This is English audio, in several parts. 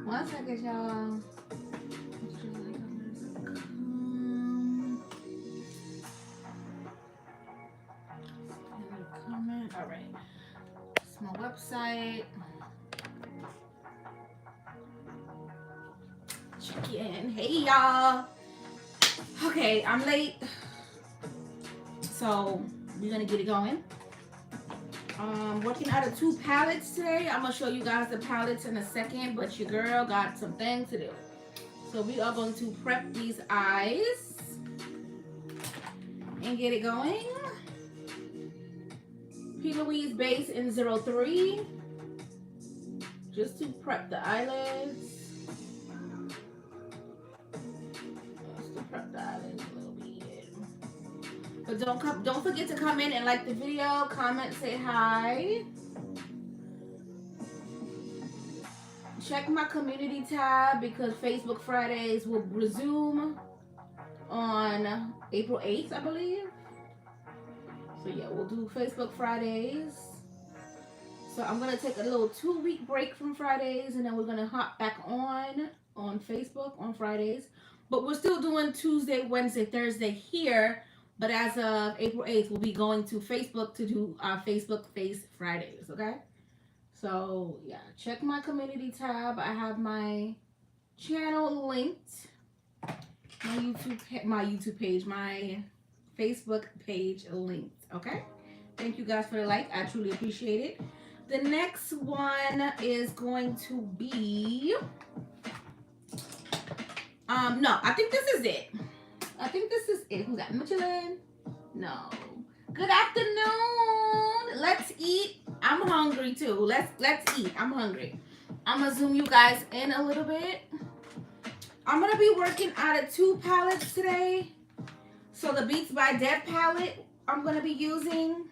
One second, y'all. Comment. All right. It's my website. Check in. Hey, y'all. Okay, I'm late. So we're gonna get it going. Working out of 2 palettes today. I'm gonna show you guys the palettes in a second, but your girl got some things to do. So we are going to prep these eyes and get it going. P. Louise base in 03, just to prep the eyelids. Just to prep the eyelids a little bit. But don't forget to come in and like the video, comment, say hi. Check my community tab because Facebook Fridays will resume on April 8th, I believe. So yeah, we'll do Facebook Fridays. So I'm gonna take a little 2-week break from Fridays, and then we're gonna hop back on Facebook on Fridays. But we're still doing Tuesday, Wednesday, Thursday here. But as of April 8th, we'll be going to Facebook to do our Facebook Face Fridays, okay? So yeah, check my community tab. I have my channel linked, my YouTube page, my Facebook page linked, okay? Thank you guys for the like. I truly appreciate it. The next one is going to be, no, I think this is it. Who's that, Michelin? No. Good afternoon. Let's eat. I'm hungry too. Let's eat. I'm hungry. I'm gonna zoom you guys in a little bit. I'm gonna be working out of 2 palettes today. So the Beats by Deb palette I'm going to be using.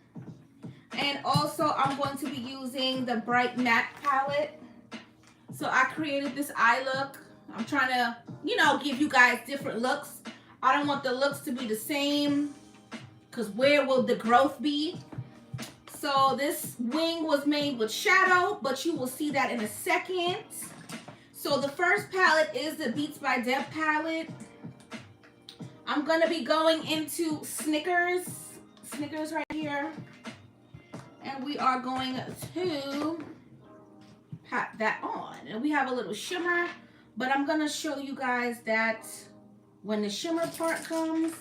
And also I'm going to be using the Bright Matte palette. So I created this eye look. I'm trying to, give you guys different looks. I don't want the looks to be the same, because where will the growth be? So this wing was made with shadow, but you will see that in a second. So the first palette is the Beats by Deb palette. I'm going to be going into Snickers right here. And we are going to pat that on. And we have a little shimmer, but I'm going to show you guys that when the shimmer part comes.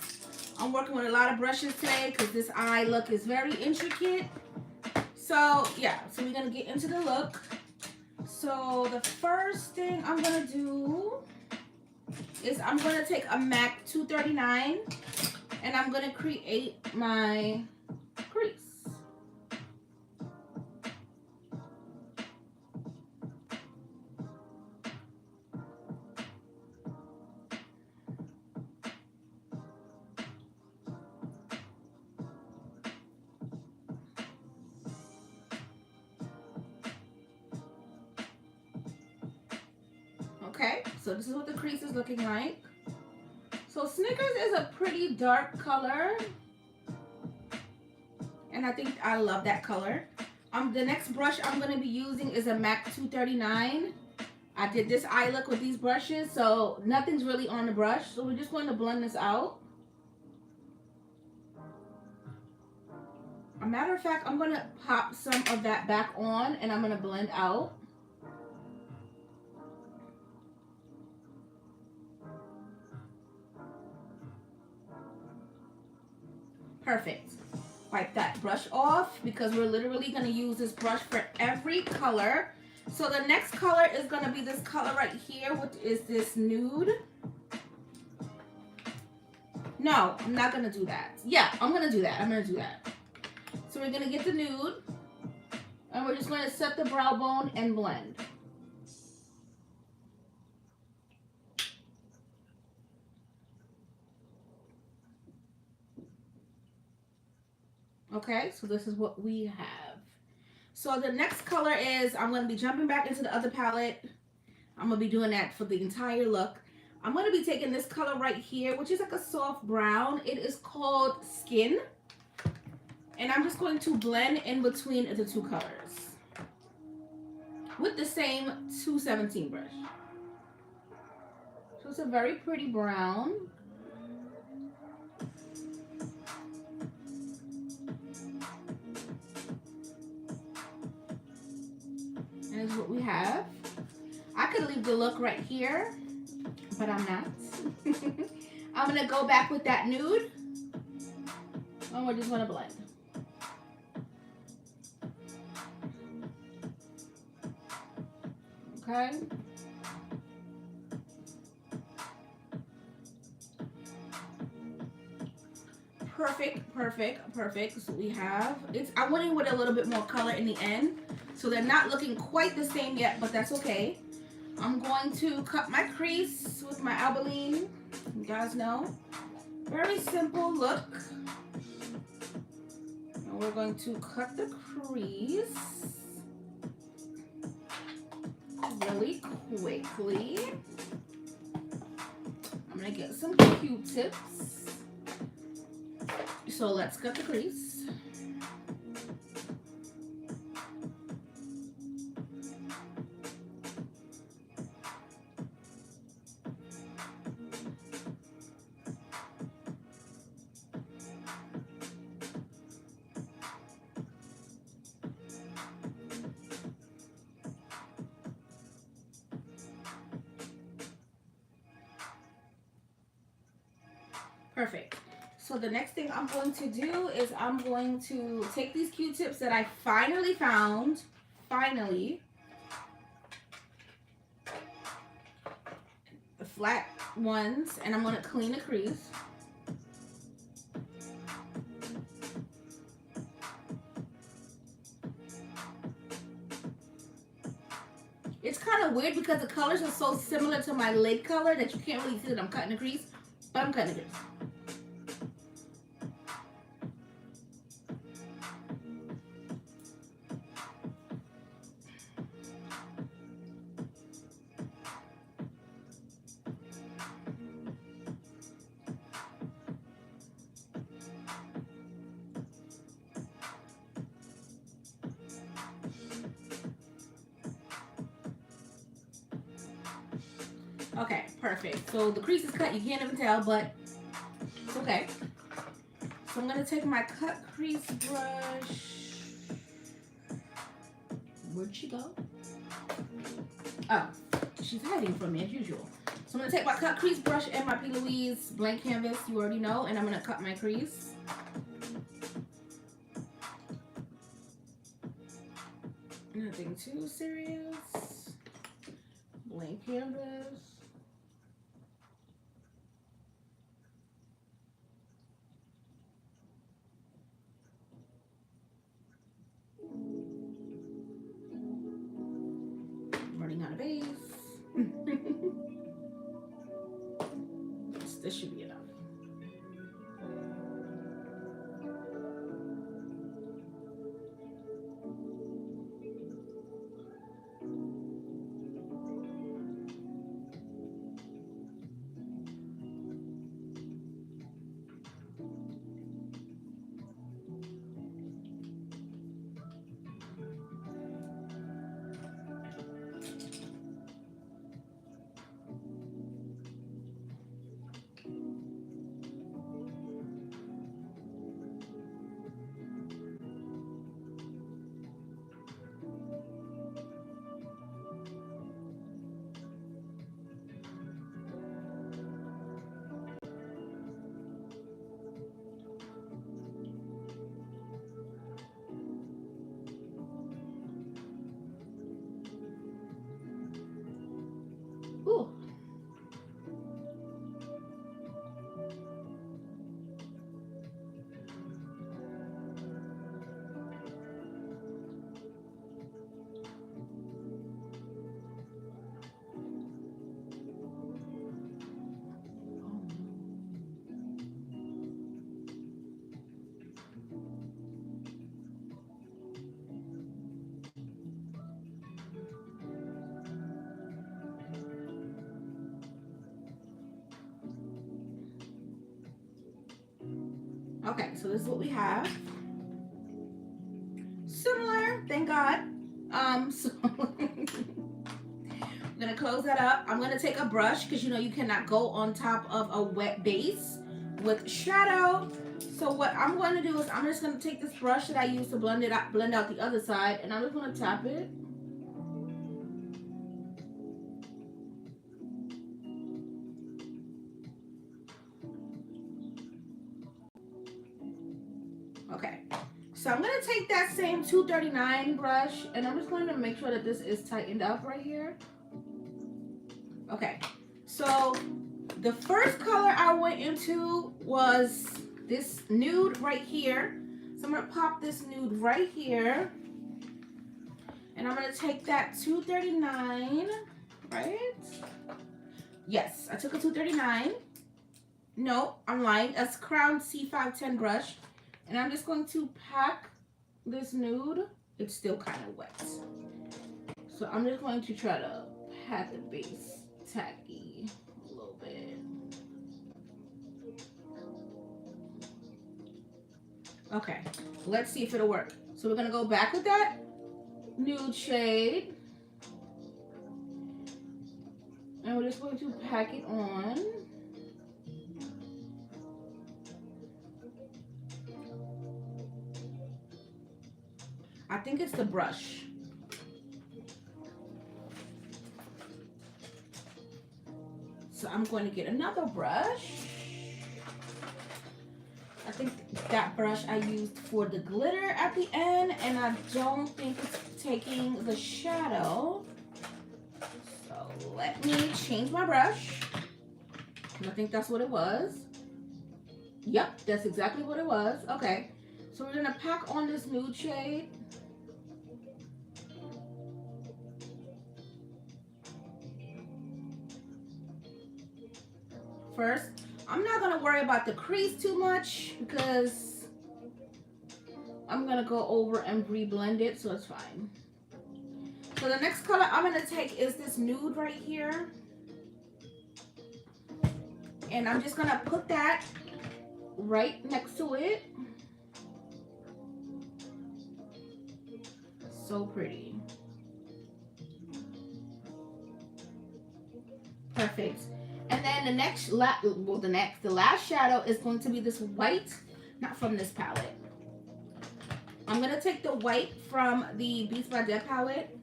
I'm working with a lot of brushes today because this eye look is very intricate. So yeah, so we're going to get into the look. So the first thing I'm going to do is I'm going to take a MAC 239 and I'm going to create my crease. Okay, so this is what the crease is looking like. So Snickers is a pretty dark color, and I think I love that color. The next brush I'm going to be using is a MAC 239. I did this eye look with these brushes, so nothing's really on the brush. So we're just going to blend this out. A matter of fact, I'm going to pop some of that back on, and I'm going to blend out. Perfect. Wipe that brush off because we're literally going to use this brush for every color. So the next color is going to be this color right here, which is this nude. No, I'm not going to do that. Yeah, I'm going to do that. I'm going to do that. So we're going to get the nude, and we're just going to set the brow bone and blend. Okay, so this is what we have. So the next color is, I'm going to be jumping back into the other palette. I'm going to be doing that for the entire look. I'm going to be taking this color right here, which is like a soft brown. It is called Skin. And I'm just going to blend in between the 2 colors with the same 217 brush. So it's a very pretty brown. And this is what we have. I could leave the look right here, but I'm not. I'm gonna go back with that nude. And we're just gonna blend. Okay. Perfect, perfect, perfect. So we have, I went in with a little bit more color in the end. So they're not looking quite the same yet, but that's okay. I'm going to cut my crease with my Albolene. You guys know. Very simple look. And we're going to cut the crease really quickly. I'm gonna get some Q-tips. So let's cut the crease. Perfect. So the next thing I'm going to do is I'm going to take these Q-tips that I finally found, the flat ones, and I'm going to clean the crease. It's kind of weird because the colors are so similar to my lid color that you can't really see that I'm cutting the crease, but I'm cutting the crease. Okay, perfect. So the crease is cut. You can't even tell, but it's okay. So I'm going to take my cut crease brush. Where'd she go? Oh, she's hiding from me as usual. So I'm going to take my cut crease brush and my P. Louise blank canvas, you already know, and I'm going to cut my crease. Nothing too serious. Blank canvas. Running out of base. This should be enough. Ooh. Okay, so this is what we have. Similar, thank God. So I'm gonna close that up. I'm gonna take a brush because you know you cannot go on top of a wet base with shadow. So what I'm going to do is I'm just going to take this brush that I used to blend out the other side, and I'm just going to tap it. Okay, so I'm going to take that same 239 brush, and I'm just going to make sure that this is tightened up right here. Okay, so the first color I went into was this nude right here. So I'm going to pop this nude right here. And I'm going to take that 239, right? Yes, I took a 239. No, I'm lying. That's Crown C510 brush. And I'm just going to pack this nude. It's still kind of wet. So I'm just going to try to pat the base tacky a little bit. Okay, let's see if it'll work. So we're going to go back with that nude shade. And we're just going to pack it on. I think it's the brush. So I'm going to get another brush. I think that brush I used for the glitter at the end, and I don't think it's taking the shadow. So let me change my brush. I think that's what it was. Yep, that's exactly what it was. Okay, so we're gonna pack on this nude shade. First, I'm not gonna worry about the crease too much because I'm gonna go over and re-blend it, so it's fine. So the next color I'm gonna take is this nude right here. And I'm just gonna put that right next to it. So pretty. Perfect. And then the last shadow is going to be this white, not from this palette. I'm gonna take the white from the Beats by Deb palette,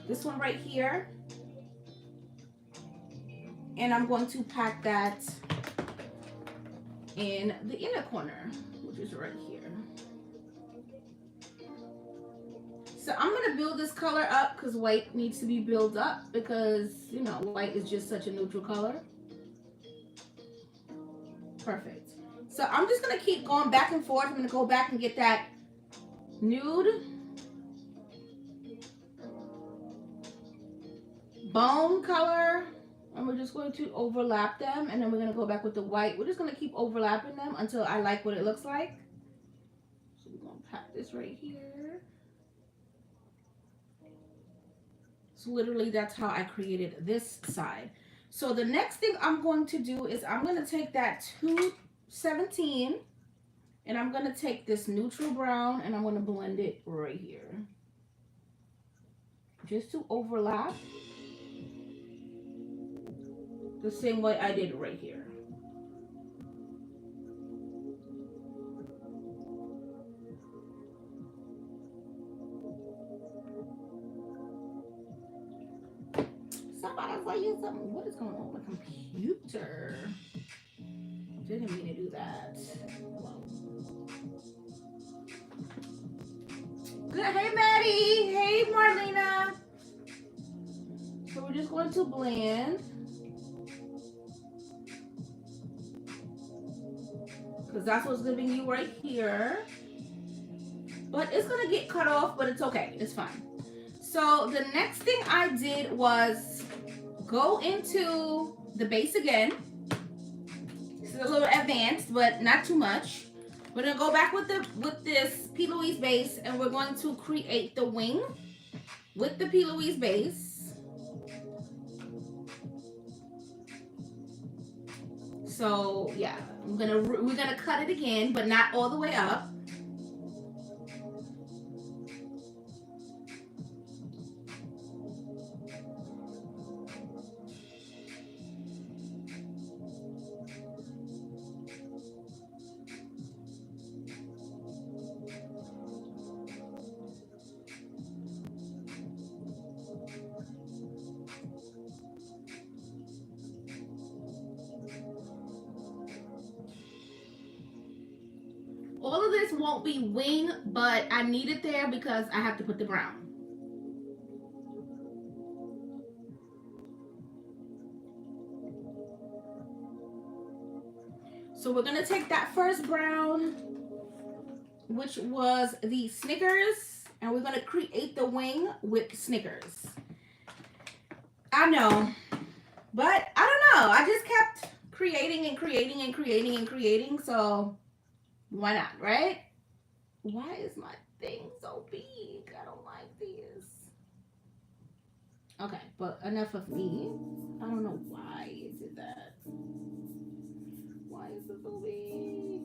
this one right here, and I'm going to pack that in the inner corner, which is right here. So I'm gonna build this color up because white needs to be built up because, you know, white is just such a neutral color. Perfect. So I'm just gonna keep going back and forth. I'm gonna go back and get that nude, bone color, and we're just going to overlap them, and then we're gonna go back with the white. We're just gonna keep overlapping them until I like what it looks like. So we're gonna pack this right here. So literally that's how I created this side. So the next thing I'm going to do is I'm going to take that 217 and I'm going to take this neutral brown and I'm going to blend it right here. Just to overlap the same way I did right here. What is going on with my computer? Didn't mean to do that. Good. Hey, Maddie. Hey, Marlena. So we're just going to blend. Because that's what's giving you right here. But it's going to get cut off, but it's okay. It's fine. So the next thing I did was go into the base again. This is a little advanced, but not too much. We're gonna go back with this P. Louise base, and we're going to create the wing with the P. Louise base. So yeah, we're gonna cut it again, but not all the way up. All of this won't be wing, but I need it there because I have to put the brown. So we're gonna take that first brown, which was the Snickers, and we're gonna create the wing with Snickers. I know, but I don't know. I just kept creating and creating and creating and creating, so why not, right? Why is my thing so big? I don't like this. Okay, but enough of me. I don't know why is it that. Why is it so big?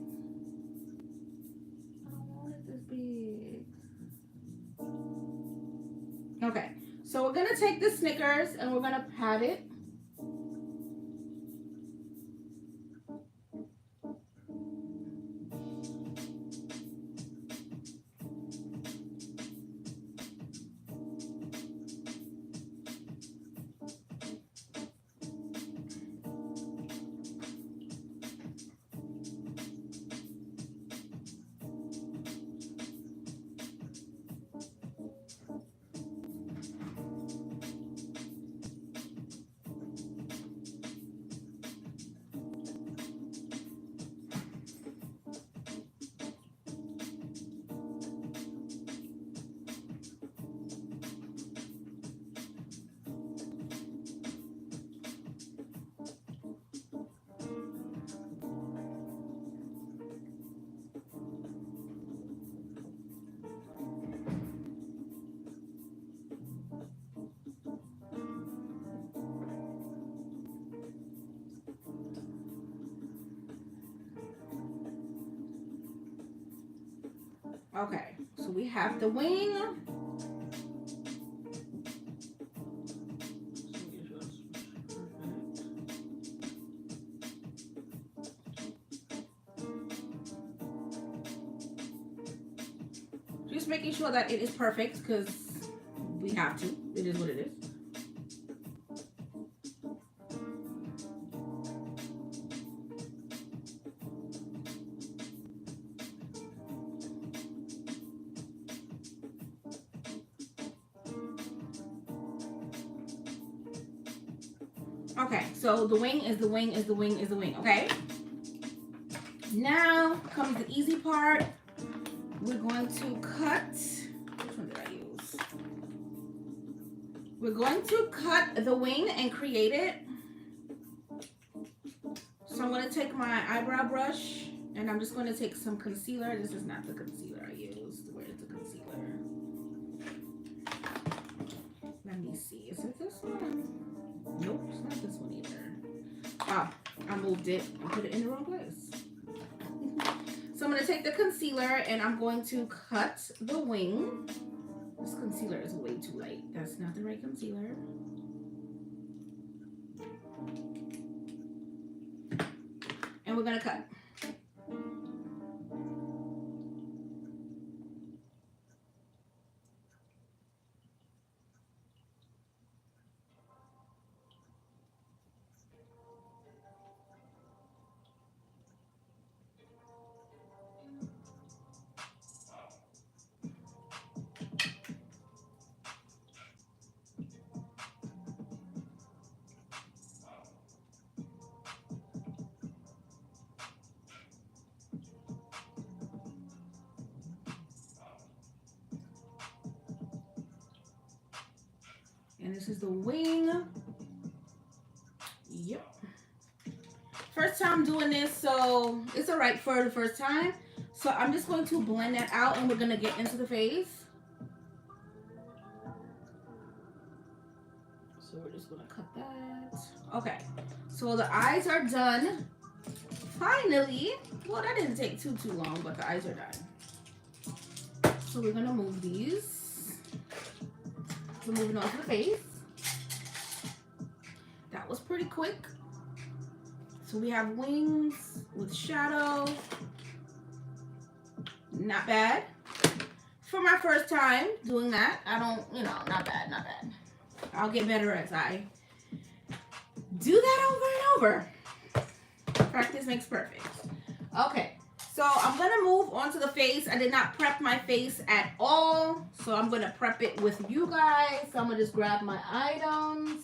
I don't want it this big. Okay, so we're gonna take the Snickers and we're gonna pat it. Okay, so we have the wing. Just making sure that it is perfect because we have to. It is what it is. Okay, so the wing is the wing is the wing is the wing, okay? Now comes the easy part. We're going to cut, which one did I use? We're going to cut the wing and create it. So I'm going to take my eyebrow brush and I'm just going to take some concealer. This is not the concealer I used. Where is the concealer? Let me see. Is it this one? Nope, it's not this one either. Ah, I moved it and put it in the wrong place. So I'm going to take the concealer and I'm going to cut the wing. This concealer is way too light. That's not the right concealer. And we're going to cut. And this is the wing. Yep. First time doing this, so it's all right for the first time. So I'm just going to blend that out and we're going to get into the face. So we're just going to cut that. Okay. So the eyes are done. Finally. Well, that didn't take too long, but the eyes are done. So we're going to move these. So moving on to the face. That was pretty quick. So we have wings with shadow. Not bad. For my first time doing that, I don't, not bad, not bad. I'll get better as I do that over and over. Practice makes perfect. Okay, So I'm going to move on to the face. I did not prep my face at all. So I'm going to prep it with you guys. So I'm going to just grab my items.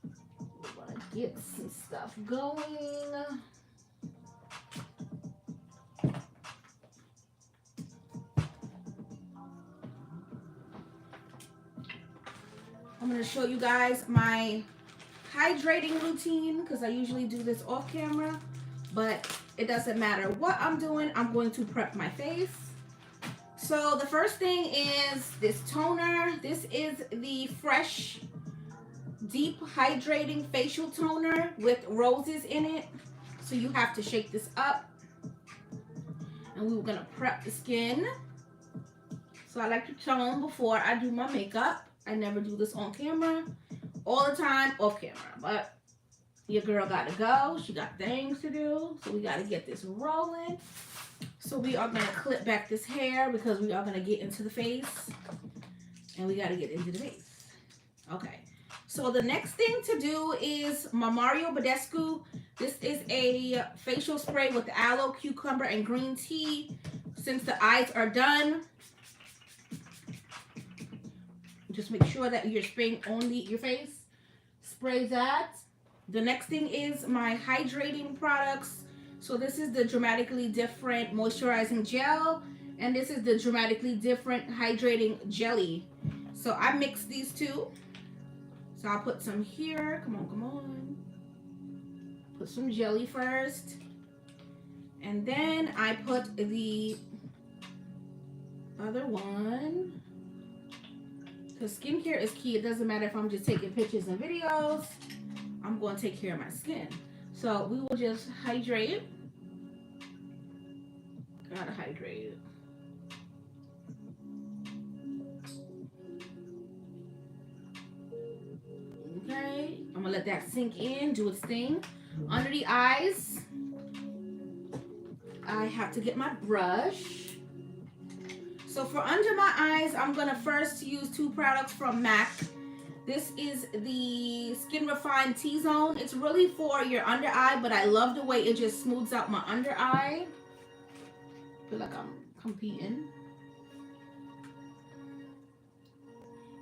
We're going to get some stuff going. I'm going to show you guys my hydrating routine because I usually do this off camera, but it doesn't matter what I'm doing. I'm going to prep my face. So the first thing is this toner. This is the Fresh Deep Hydrating Facial Toner with roses in it. So you have to shake this up. And we were going to prep the skin. So I like to tone before I do my makeup. I never do this on camera. All the time off camera. But your girl got to go. She got things to do. So we got to get this rolling. So we are going to clip back this hair because we are going to get into the face. And we got to get into the face. Okay. So the next thing to do is my Mario Badescu. This is a facial spray with aloe, cucumber, and green tea. Since the eyes are done, just make sure that you're spraying only your face. Spray that. The next thing is my hydrating products. So this is the Dramatically Different Moisturizing Gel. And this is the Dramatically Different Hydrating Jelly. So I mix these two. So I'll put some here. Come on, come on. Put some jelly first. And then I put the other one. Because skincare is key. It doesn't matter if I'm just taking pictures and videos. I'm going to take care of my skin. So we will just hydrate. Gotta hydrate. Okay. I'm going to let that sink in. Do its thing. Under the eyes, I have to get my brush. So for under my eyes, I'm going to first use two products from MAC. This is the Skin Refined T-Zone. It's really for your under eye, but I love the way it just smooths out my under eye. I feel like I'm competing.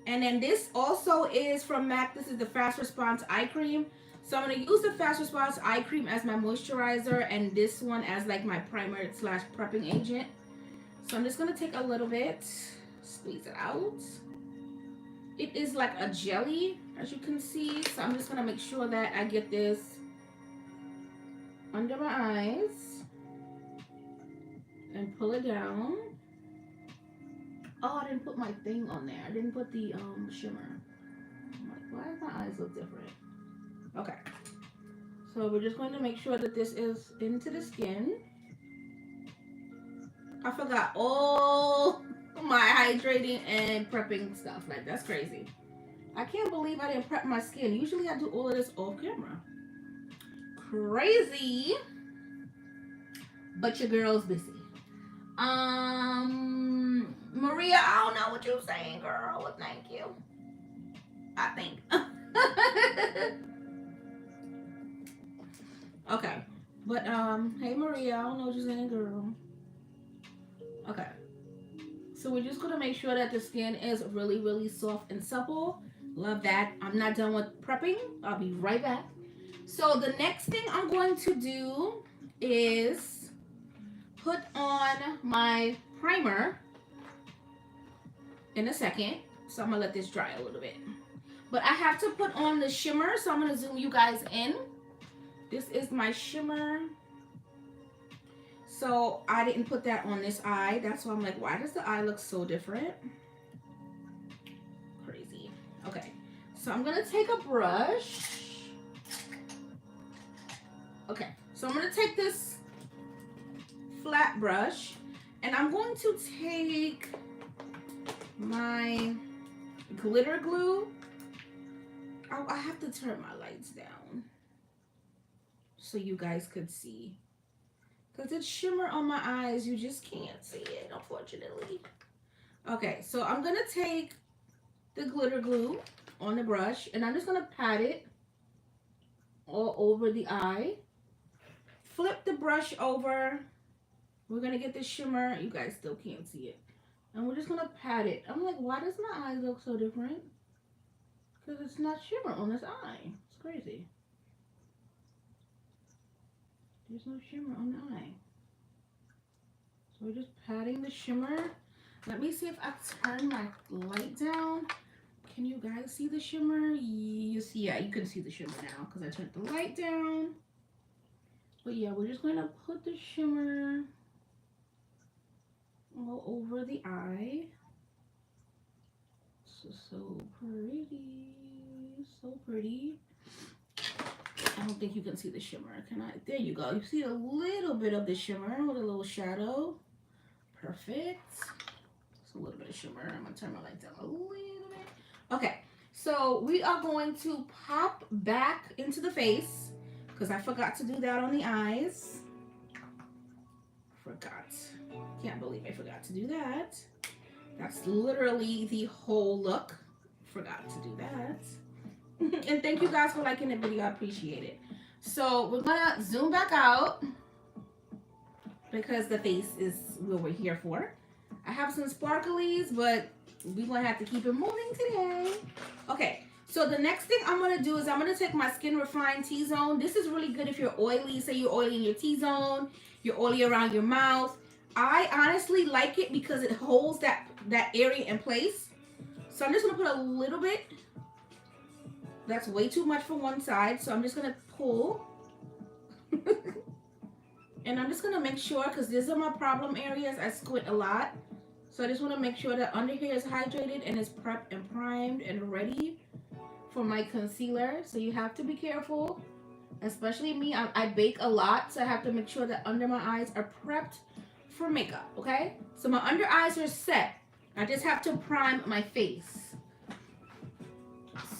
And then this also is from MAC. This is the Fast Response Eye Cream. So I'm going to use the Fast Response Eye Cream as my moisturizer and this one as like my primer slash prepping agent. So I'm just going to take a little bit, squeeze it out. It is like a jelly, as you can see. So I'm just going to make sure that I get this under my eyes and pull it down. Oh, I didn't put my thing on there. I didn't put the shimmer. I'm like, why does my eyes look different? Okay. So we're just going to make sure that this is into the skin. I forgot all my hydrating and prepping stuff. Like, that's crazy. I can't believe I didn't prep my skin. Usually I do all of this off camera. Crazy. But your girl's busy. Maria, I don't know what you're saying, girl. Well, thank you. I think. Okay. But, hey, Maria, I don't know what you're saying, girl. Okay. So we're just going to make sure that the skin is really, really soft and supple. Love that. I'm not done with prepping. I'll be right back. So the next thing I'm going to do is put on my primer in a second. So I'm going to let this dry a little bit. But I have to put on the shimmer. So I'm going to zoom you guys in. This is my shimmer. So I didn't put that on this eye. That's why I'm like, why does the eye look so different? Crazy. Okay. So I'm going to take a brush. Okay. So I'm going to take this flat brush. And I'm going to take my glitter glue. Oh, I have to turn my lights down so you guys could see. Because it's shimmer on my eyes. You just can't see it, unfortunately. Okay, so I'm going to take the glitter glue on the brush. And I'm just going to pat it all over the eye. Flip the brush over. We're gonna get this shimmer. You guys still can't see it. And we're just gonna pat it. I'm like, why does my eye look so different? Because it's not shimmer on this eye. It's crazy. There's no shimmer on the eye. So we're just patting the shimmer. Let me see if I turn my light down. Can you guys see the shimmer? You see, yeah, you can see the shimmer now because I turned the light down. But yeah, we're just going to put the shimmer all over the eye. So pretty. So pretty. I don't think you can see the shimmer. Can I? There you go. You see a little bit of the shimmer with a little shadow. Perfect. Just a little bit of shimmer. I'm going to turn my light down a little bit. Okay. So we are going to pop back into the face because I forgot to do that on the eyes. Forgot. Can't believe I forgot to do that. That's literally the whole look. Forgot to do that. And thank you guys for liking the video. I appreciate it. So we're gonna zoom back out because the face is what we're here for. I have some sparklies, but we're gonna have to keep it moving today. Okay, so the next thing I'm gonna do is I'm gonna take my Skin Refine T-Zone. This is really good if you're oily. Say you're oily in your T-zone, you're oily around your mouth. I honestly like it because it holds that area in place. So I'm just gonna put a little bit. That's way too much for one side, so I'm just gonna pull. And I'm just gonna make sure, because these are my problem areas, I squint a lot. So I just wanna make sure that under here is hydrated and is prepped and primed and ready for my concealer. So you have to be careful, especially me, I bake a lot, so I have to make sure that under my eyes are prepped for makeup, okay? So my under eyes are set. I just have to prime my face.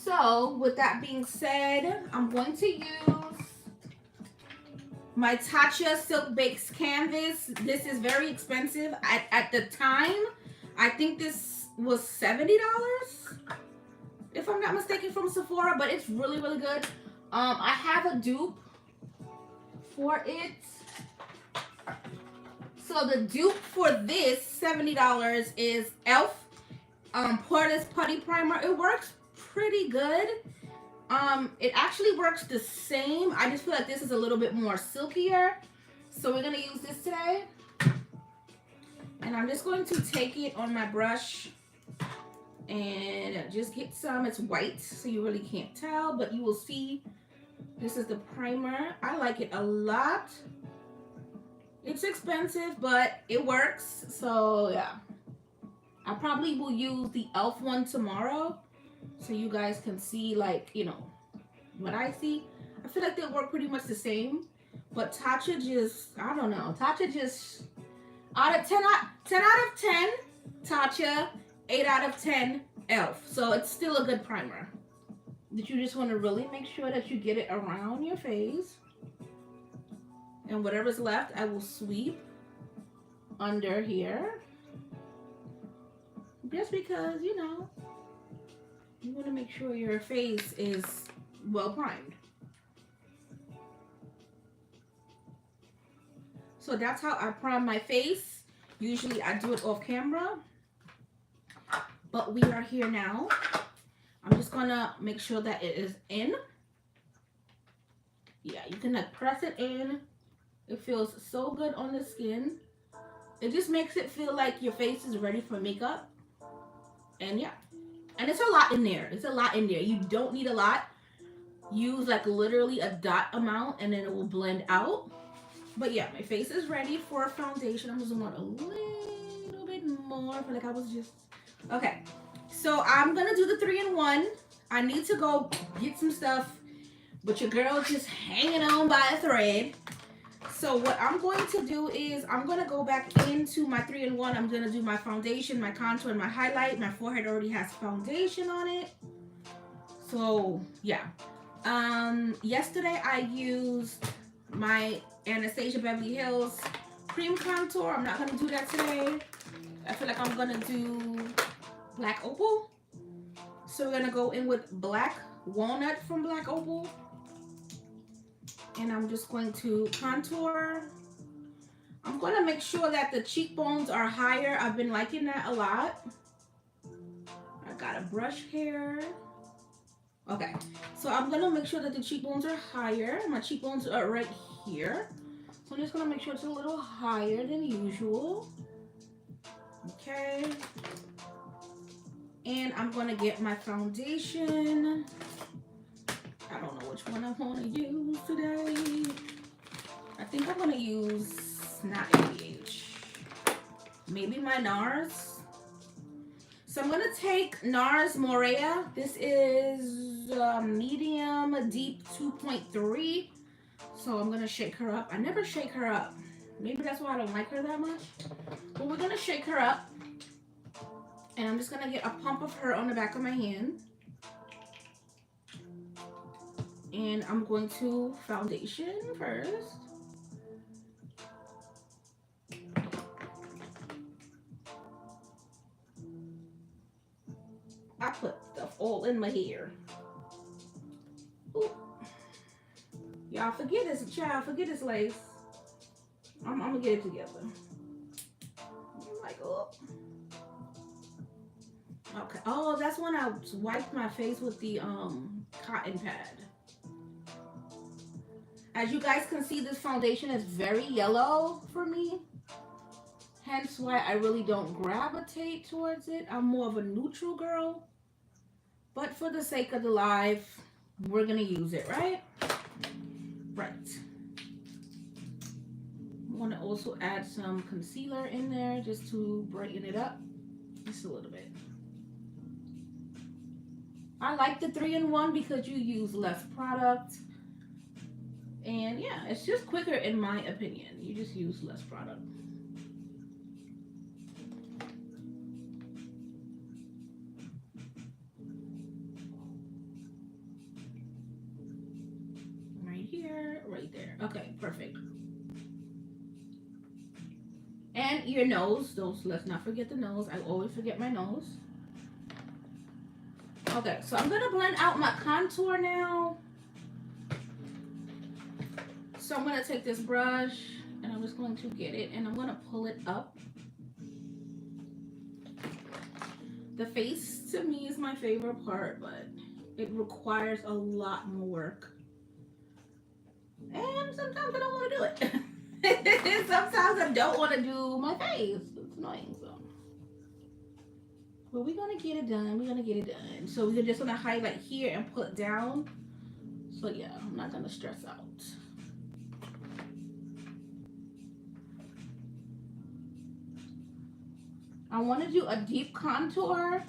So with that being said, I'm going to use my Tatcha Silk Bakes Canvas. This is very expensive. At the time, I think this was $70, if I'm not mistaken, from Sephora, but it's really, really good. I have a dupe for it. So the dupe for this $70 is e.l.f. Poreless Putty Primer. It works pretty good. It actually works the same. I just feel like this is a little bit more silkier. So we're gonna use this today. And I'm just going to take it on my brush and just get some. It's white, so you really can't tell, but you will see this is the primer. I like it a lot. It's expensive, but it works. So yeah, I probably will use the e.l.f. one tomorrow so you guys can see, like, you know, what I see. I feel like they work pretty much the same, but Tatcha just, I don't know. Tatcha just, out of 10 out of 10 Tatcha, 8 out of 10 e.l.f. So it's still a good primer. That you just want to really make sure that you get it around your face. And whatever's left, I will sweep under here. Just because, you know, you want to make sure your face is well primed. So that's how I prime my face. Usually I do it off camera. But we are here now. I'm just going to make sure that it is in. Yeah, you can like press it in. It feels so good on the skin. It just makes it feel like your face is ready for makeup. And yeah. And it's a lot in there. It's a lot in there. You don't need a lot. Use like literally a dot amount and then it will blend out. But yeah, my face is ready for a foundation. I'm just going to zoom a little bit more. I feel like I was just... Okay. So I'm going to do the 3-in-1. I need to go get some stuff. But your girl is just hanging on by a thread. So what I'm going to do is I'm going to go back into my 3-in-1. I'm going to do my foundation, my contour, and my highlight. My forehead already has foundation on it. So yeah. Yesterday I used my Anastasia Beverly Hills cream contour. I'm not going to do that today. I feel like I'm going to do Black Opal. So we're going to go in with Black Walnut from Black Opal. And I'm just going to contour I'm going to make sure that the cheekbones are higher. I've been liking that a lot. I got a brush here. Okay, so I'm going to make sure that the cheekbones are higher. My cheekbones are right here. So I'm just going to make sure it's a little higher than usual. Okay. And I'm going to get my foundation. I don't know which one I want to use today. I think I'm going to use, not ABH, maybe my NARS. So I'm going to take NARS Morea. This is medium deep 2.3. So I'm going to shake her up. I never shake her up. Maybe that's why I don't like her that much. But we're going to shake her up. And I'm just going to get a pump of her on the back of my hand. And I'm going to foundation first. I put stuff all in my hair. Ooh. Y'all forget this, child. Forget this lace. I'm going to get it together. I'm like, oh. Okay. Oh, that's when I wiped my face with the cotton pad. As you guys can see, this foundation is very yellow for me. Hence why I really don't gravitate towards it. I'm more of a neutral girl. But for the sake of the live, we're going to use it, right? Right. I want to also add some concealer in there just to brighten it up. Just a little bit. I like the 3-in-1 because you use less product. And yeah, it's just quicker in my opinion. You just use less product. Right here, right there. Okay, perfect. And your nose. Let's not forget the nose. I always forget my nose. Okay, so I'm going to blend out my contour now. So I'm going to take this brush and I'm just going to get it and I'm going to pull it up. The face to me is my favorite part, but it requires a lot more work. And sometimes I don't want to do it. Sometimes I don't want to do my face. It's annoying, so. But we're going to get it done. We're going to get it done. So we're just going to highlight here and pull it down. So yeah, I'm not going to stress out. I want to do a deep contour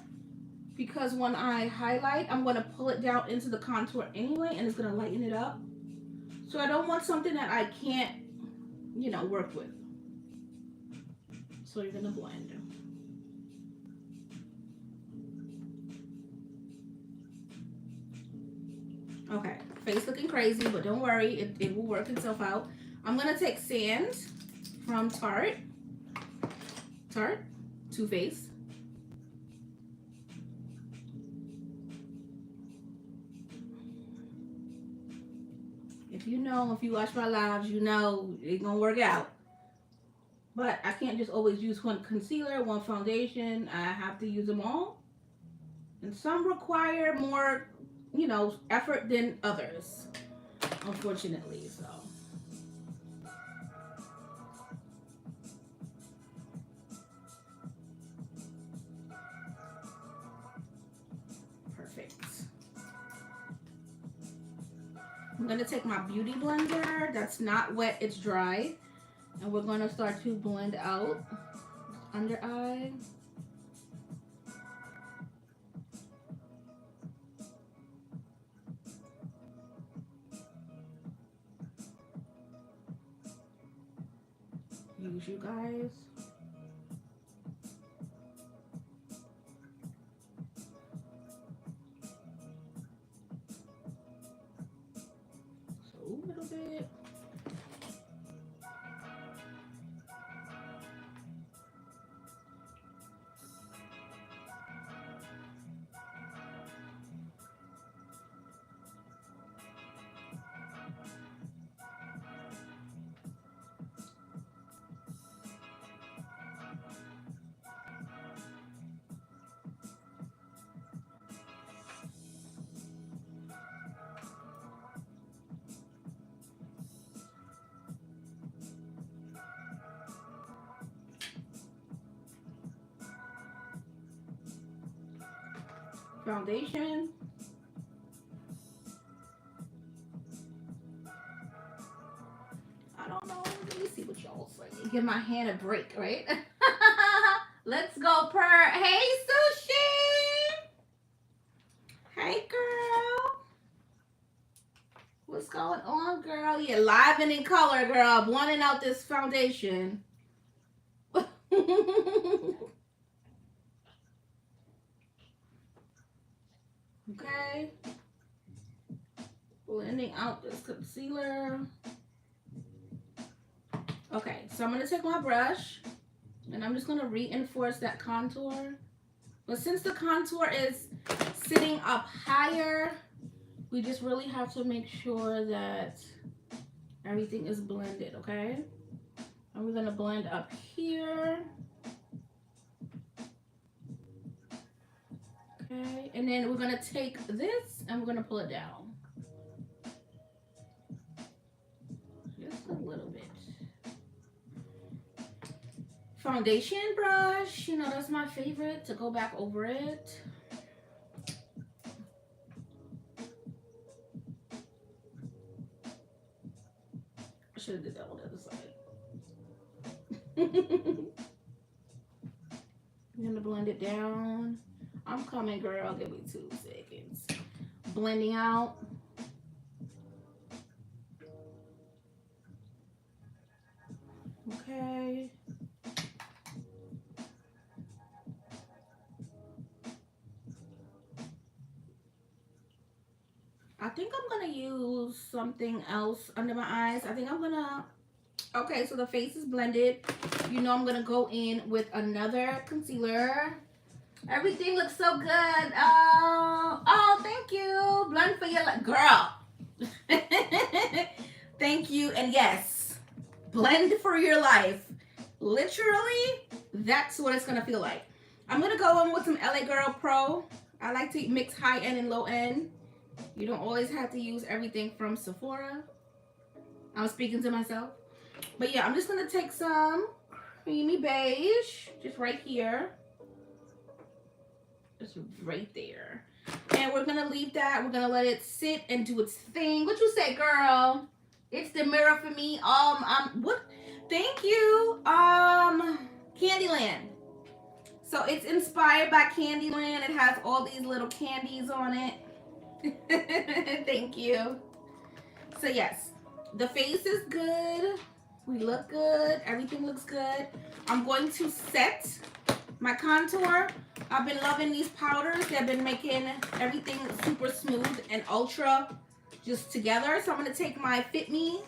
because when I highlight, I'm going to pull it down into the contour anyway, and it's going to lighten it up. So I don't want something that I can't, you know, work with. So you're going to blend. Okay, face looking crazy, but don't worry, it will work itself out. I'm going to take Sand from Tarte. Too Faced. If you watch my lives, you know it's gonna work out. But I can't just always use one concealer, one foundation. I have to use them all. And some require more, you know, effort than others, unfortunately, so. I'm going to take my beauty blender that's not wet, it's dry, and we're going to start to blend out under eye. Use you guys. So a little bit. foundation. I don't know. Let me see what y'all say. Give my hand a break, right? Let's go, Per. Hey, Sushi. Hey, girl. What's going on, girl? Yeah, live and in color, girl. Blending out this foundation. Okay. Blending out this concealer. Okay, so I'm going to take my brush and I'm just going to reinforce that contour. But since the contour is sitting up higher, we just really have to make sure that everything is blended, okay? And we're going to blend up here. Okay, and then we're going to take this and we're going to pull it down. Just a little bit. Foundation brush, you know, that's my favorite to go back over it. I should have did that on the other side. I'm gonna blend it down. I'm coming, girl. Give me 2 seconds. Blending out. Okay. I think I'm gonna use something else under my eyes. I think I'm gonna, okay, so the face is blended. You know I'm gonna go in with another concealer. Everything looks so good. Oh, thank you. Blend for your life. Girl. Thank you. And yes, blend for your life. Literally, that's what it's gonna feel like. I'm gonna go in with some LA Girl Pro. I like to mix high end and low end. You don't always have to use everything from Sephora. I'm speaking to myself. But yeah, I'm just going to take some creamy beige. Just right here. Just right there. And we're going to leave that. We're going to let it sit and do its thing. What you say, girl? It's the mirror for me. What? Thank you. Candyland. So it's inspired by Candyland. It has all these little candies on it. Thank you. So yes, the face is good. We look good. Everything looks good. I'm going to set my contour. I've been loving these powders. They've been making everything super smooth and ultra just together. So I'm going to take my Fit Me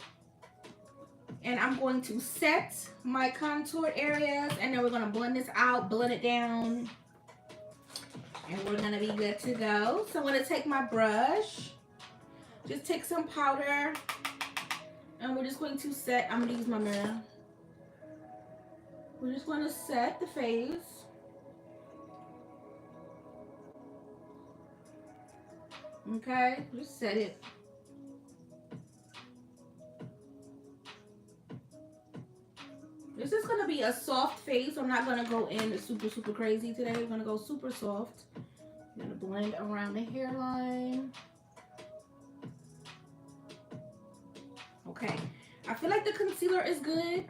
and I'm going to set my contour areas, and then we're going to blend this out, blend it down. And we're going to be good to go. So I'm going to take my brush, just take some powder, and we're just going to set, I'm going to use my mirror. We're just going to set the face. Okay, just set it. This is going to be a soft face. I'm not going to go in super, super crazy today. We're going to go super soft. I'm going to blend around the hairline. Okay. I feel like the concealer is good.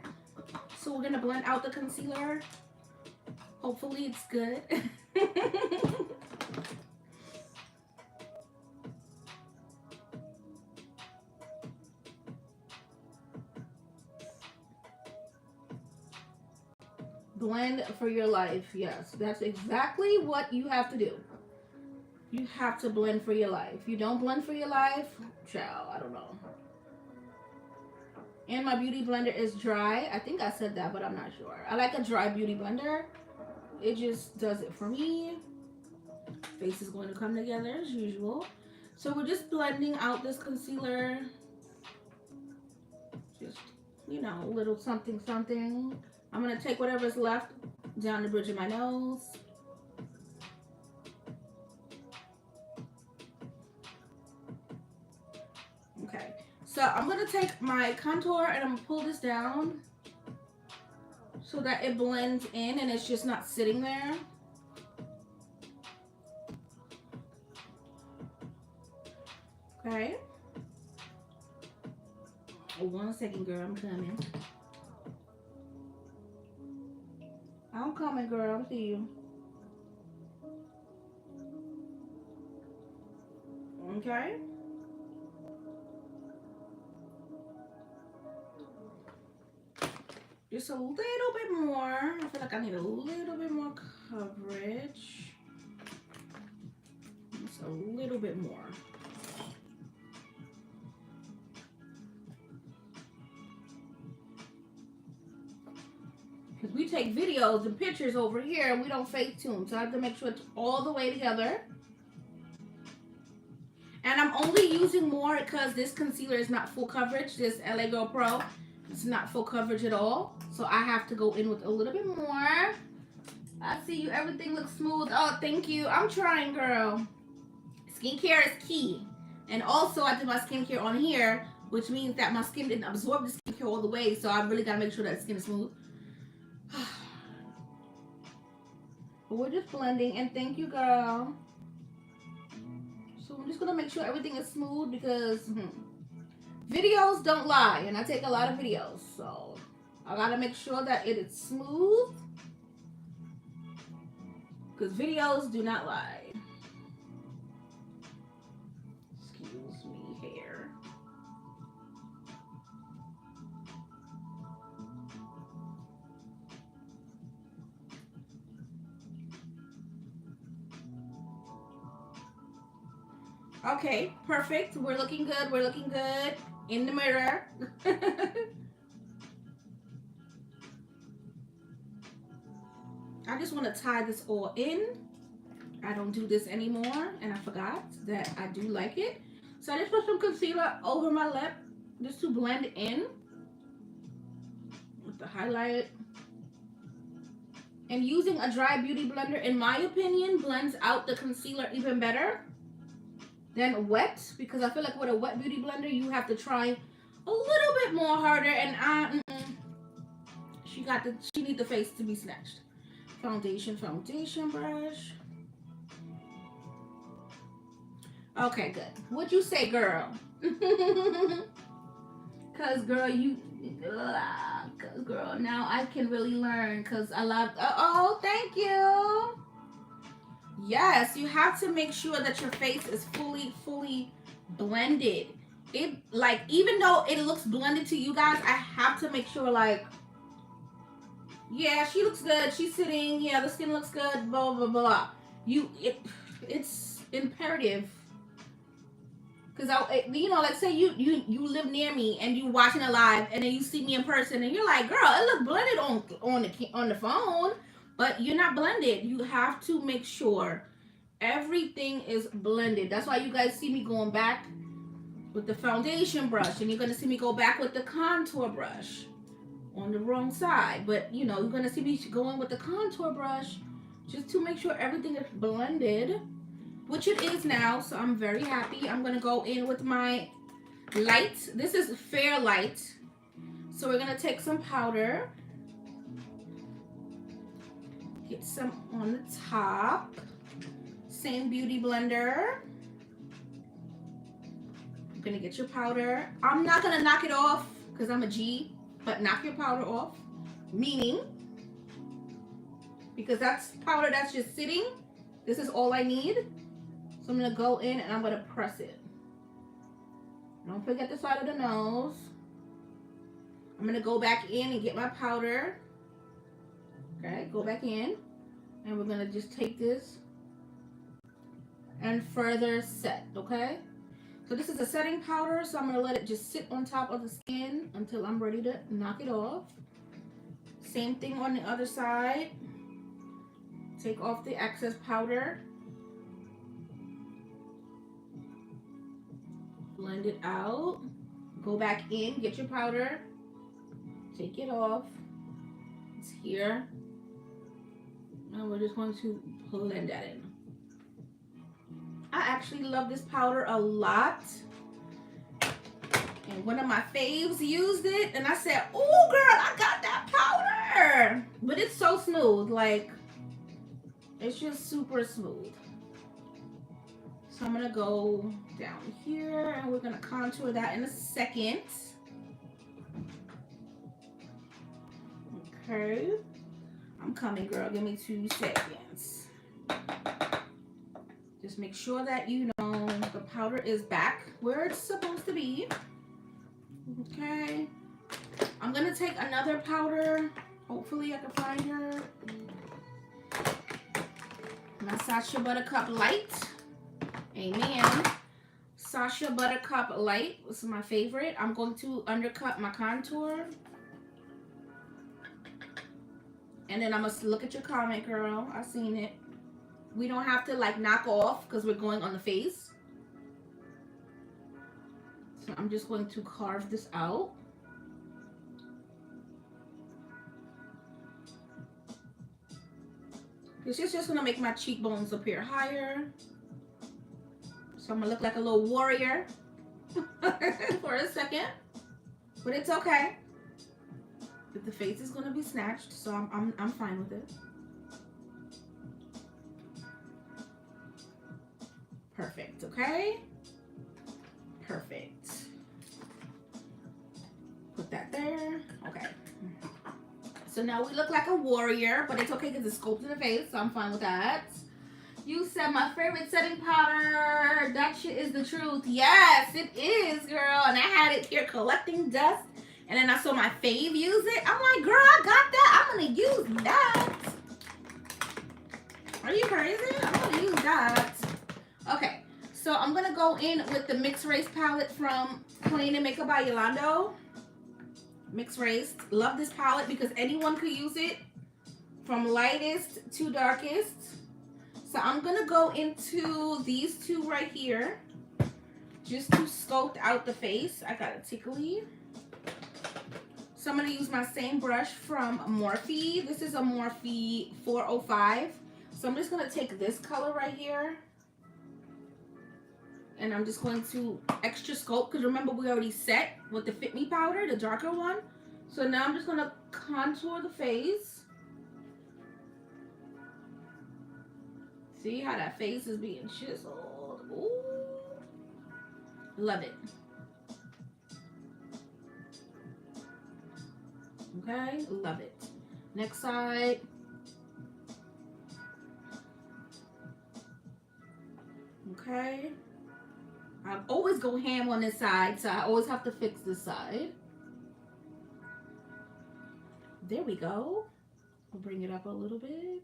So we're going to blend out the concealer. Hopefully it's good. Blend for your life. Yes, that's exactly what you have to do. You have to blend for your life. If you don't blend for your life, child, I don't know. And my beauty blender is dry. I think I said that, but I'm not sure. I like a dry beauty blender. It just does it for me. Face is going to come together as usual. So we're just blending out this concealer. Just, you know, a little something, something. I'm going to take whatever's left down the bridge of my nose. Okay. So I'm going to take my contour and I'm going to pull this down so that it blends in and it's just not sitting there. Okay. Oh, 1 second, girl. I'm coming. I'm coming, girl. I see you. Okay. Just a little bit more. I feel like I need a little bit more coverage. Just a little bit more. Because we take videos and pictures over here and we don't fake tune. So I have to make sure it's all the way together. And I'm only using more because this concealer is not full coverage. This LA Girl Pro, it's not full coverage at all. So I have to go in with a little bit more. I see you. Everything looks smooth. Oh, thank you. I'm trying, girl. Skincare is key. And also I did my skincare on here, which means that my skin didn't absorb the skincare all the way. So I really got to make sure that skin is smooth. But we're just blending. And thank you, girl. So I'm just going to make sure everything is smooth because videos don't lie. And I take a lot of videos. So I got to make sure that it is smooth. Because videos do not lie. Excuse me, hair. Okay, perfect. We're looking good. We're looking good in the mirror. I just want to tie this all in. I don't do this anymore, and I forgot that I do like it. So I just put some concealer over my lip just to blend in with the highlight. And using a dry beauty blender, in my opinion, blends out the concealer even better than wet, because I feel like with a wet beauty blender, you have to try a little bit more harder, and she need the face to be snatched. Foundation brush. Okay, good. What'd you say, girl? Cause girl, girl, now I can really learn, cause I love. Oh, thank you. Yes, you have to make sure that your face is fully blended. It, like, even though it looks blended to you guys, I have to make sure, like, yeah, she looks good. She's sitting. Yeah, the skin looks good. Blah blah blah. It's imperative. Cause you know, like say you live near me and you watching it live, and then you see me in person, and you're like, girl, it looks blended on the phone, but you're not blended. You have to make sure everything is blended. That's why you guys see me going back with the foundation brush, and you're gonna see me go back with the contour brush on the wrong side. But you know, you're gonna see me going with the contour brush just to make sure everything is blended, which it is now. So I'm very happy. I'm gonna go in with my light. This is Fair Light. So we're gonna take some powder, get some on the top. Same beauty blender. I'm gonna get your powder. I'm not gonna knock it off because I'm a G, but knock your powder off, meaning, because that's powder that's just sitting. This is all I need. So I'm gonna go in and I'm gonna press it. Don't forget the side of the nose. I'm gonna go back in and get my powder. Okay, go back in. And we're gonna just take this and further set, okay? So this is a setting powder, so I'm gonna let it just sit on top of the skin until I'm ready to knock it off. Same thing on the other side. Take off the excess powder. Blend it out. Go back in, get your powder. Take it off. It's here. And we're just going to blend that in. I actually love this powder a lot. And one of my faves used it. And I said, oh girl, I got that powder. But it's so smooth. Like, it's just super smooth. So I'm gonna go down here and we're gonna contour that in a second. Okay. I'm coming, girl. Give me 2 seconds. Just make sure that you know the powder is back where it's supposed to be. Okay. I'm gonna take another powder. Hopefully I can find her. My Sacha Buttercup Light. Amen. Sacha Buttercup Light. This is my favorite. I'm going to undercut my contour. And then I'm going to look at your comment, girl. I seen it. We don't have to like knock off because we're going on the face. So I'm just going to carve this out. This is just going to make my cheekbones appear higher. So I'm going to look like a little warrior for a second. But it's okay. But the face is going to be snatched, so I'm fine with it. Perfect, okay? Perfect. Put that there. Okay. So now we look like a warrior, but it's okay because it's sculpted in the face, so I'm fine with that. You said my favorite setting powder. That shit is the truth. Yes, it is, girl. And I had it here collecting dust. And then I saw my fave use it. I'm like, girl, I got that. I'm going to use that. Are you crazy? I'm going to use that. Okay. So I'm going to go in with the Mixed Race palette from Clean and Makeup by Yolando. Mixed Race. Love this palette because anyone could use it. From lightest to darkest. So I'm going to go into these two right here. Just to sculpt out the face. I got a tickly. So I'm going to use my same brush from Morphe. This is a Morphe 405. So I'm just going to take this color right here. And I'm just going to extra sculpt. Because remember we already set with the Fit Me powder. The darker one. So now I'm just going to contour the face. See how that face is being chiseled. Ooh. Love it. Okay, love it. Next side. Okay. I always go ham on this side, so I always have to fix this side. There we go. I'll bring it up a little bit.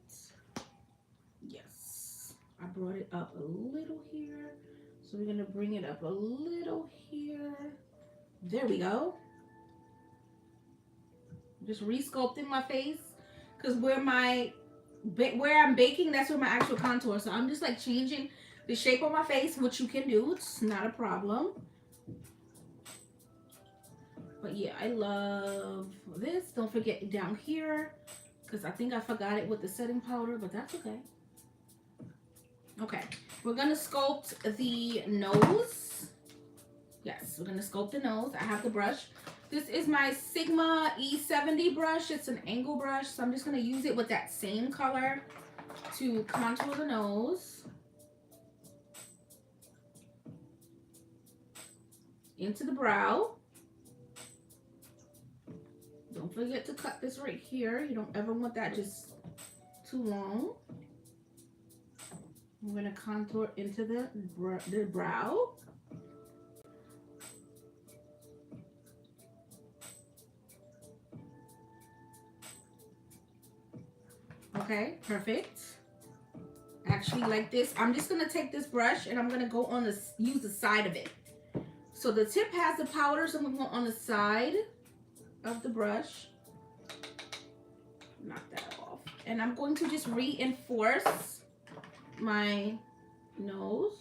Yes. I brought it up a little here. So we're going to bring it up a little here. There we go. Just re-sculpting my face. Because where I'm baking, that's where my actual contour. So I'm just like changing the shape of my face, which you can do. It's not a problem. But yeah, I love this. Don't forget down here. Because I think I forgot it with the setting powder. But that's okay. Okay. We're going to sculpt the nose. Yes, we're going to sculpt the nose. I have the brush. This is my Sigma E70 brush. It's an angle brush. So I'm just going to use it with that same color to contour the nose. Into the brow. Don't forget to cut this right here. You don't ever want that just too long. I'm going to contour into the brow. Okay, perfect. Actually, like this, I'm just going to take this brush and I'm going to go on this, use the side of it. So the tip has the powder, so I'm going to go on the side of the brush. Knock that off. And I'm going to just reinforce my nose.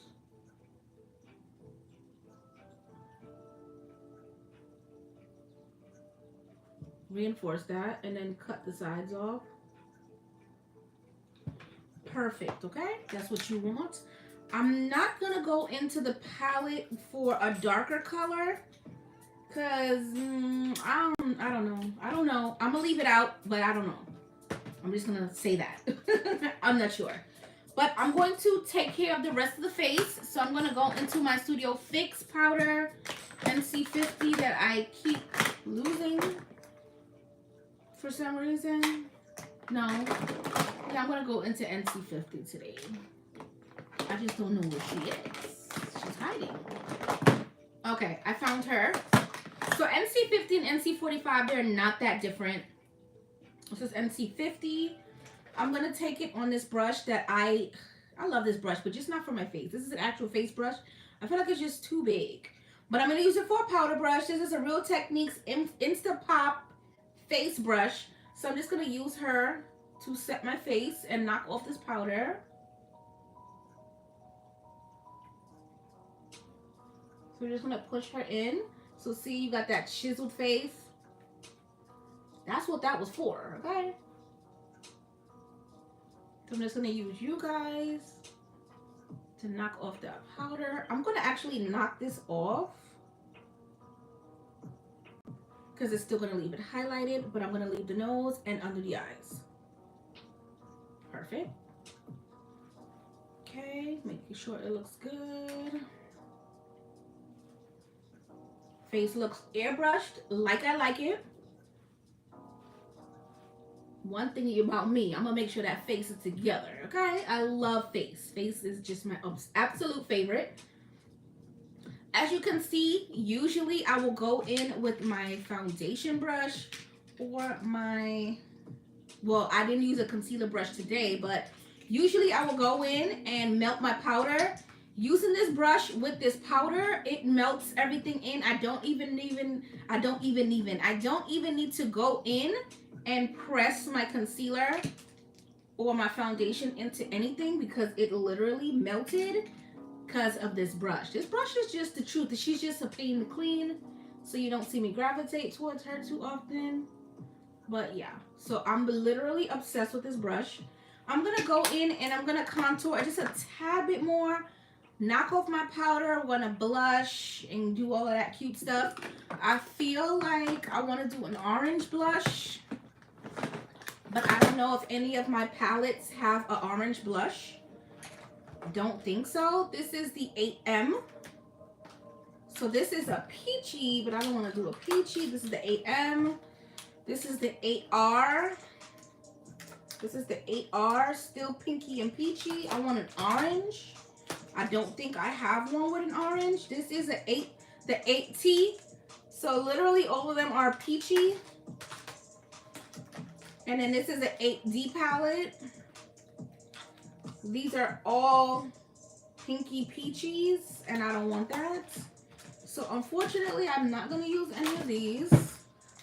Reinforce that and then cut the sides off. Perfect, okay? That's what you want. I'm not gonna go into the palette for a darker color because I don't know. I'm gonna leave it out, but I don't know. I'm just gonna say that. I'm not sure. But I'm going to take care of the rest of the face. So I'm going to go into my Studio Fix powder NC50 that I keep losing for some reason. No. Yeah, I'm going to go into NC50 today. I just don't know where she is. She's hiding. Okay, I found her. So NC50 and NC45, they're not that different. This is NC50. I'm going to take it on this brush that I love this brush, but just not for my face. This is an actual face brush. I feel like it's just too big. But I'm going to use it for a powder brush. This is a Real Techniques Instapop face brush. So I'm just going to use her to set my face and knock off this powder. So we're just going to push her in. So see, you got that chiseled face. That's what that was for, okay? So I'm just going to use you guys to knock off that powder. I'm going to actually knock this off because it's still going to leave it highlighted, but I'm going to leave the nose and under the eyes. Perfect. Okay, making sure it looks good. Face looks airbrushed like I like it. One thing about me, I'm gonna make sure that face is together, okay? I love face. Face is just my absolute favorite. As you can see, usually I will go in with my foundation brush or my, well, I didn't use a concealer brush today, but usually I will go in and melt my powder. Using this brush with this powder, it melts everything in. I don't even need to go in and press my concealer or my foundation into anything because it literally melted because of this brush. This brush is just the truth. She's just a pain to clean, so you don't see me gravitate towards her too often. But yeah, so I'm literally obsessed with this brush. I'm gonna go in and I'm gonna contour just a tad bit more, knock off my powder. I'm gonna blush and do all of that cute stuff. I feel like I want to do an orange blush, but I don't know if any of my palettes have an orange blush. Don't think so. This is the 8M. So this is a peachy, but I don't want to do a peachy. This is the 8M. This is the 8R. This is the 8R, still pinky and peachy. I want an orange. I don't think I have one with an orange. This is the 8T. So literally all of them are peachy. And then this is an 8D palette. These are all pinky peaches, and I don't want that. So unfortunately, I'm not going to use any of these.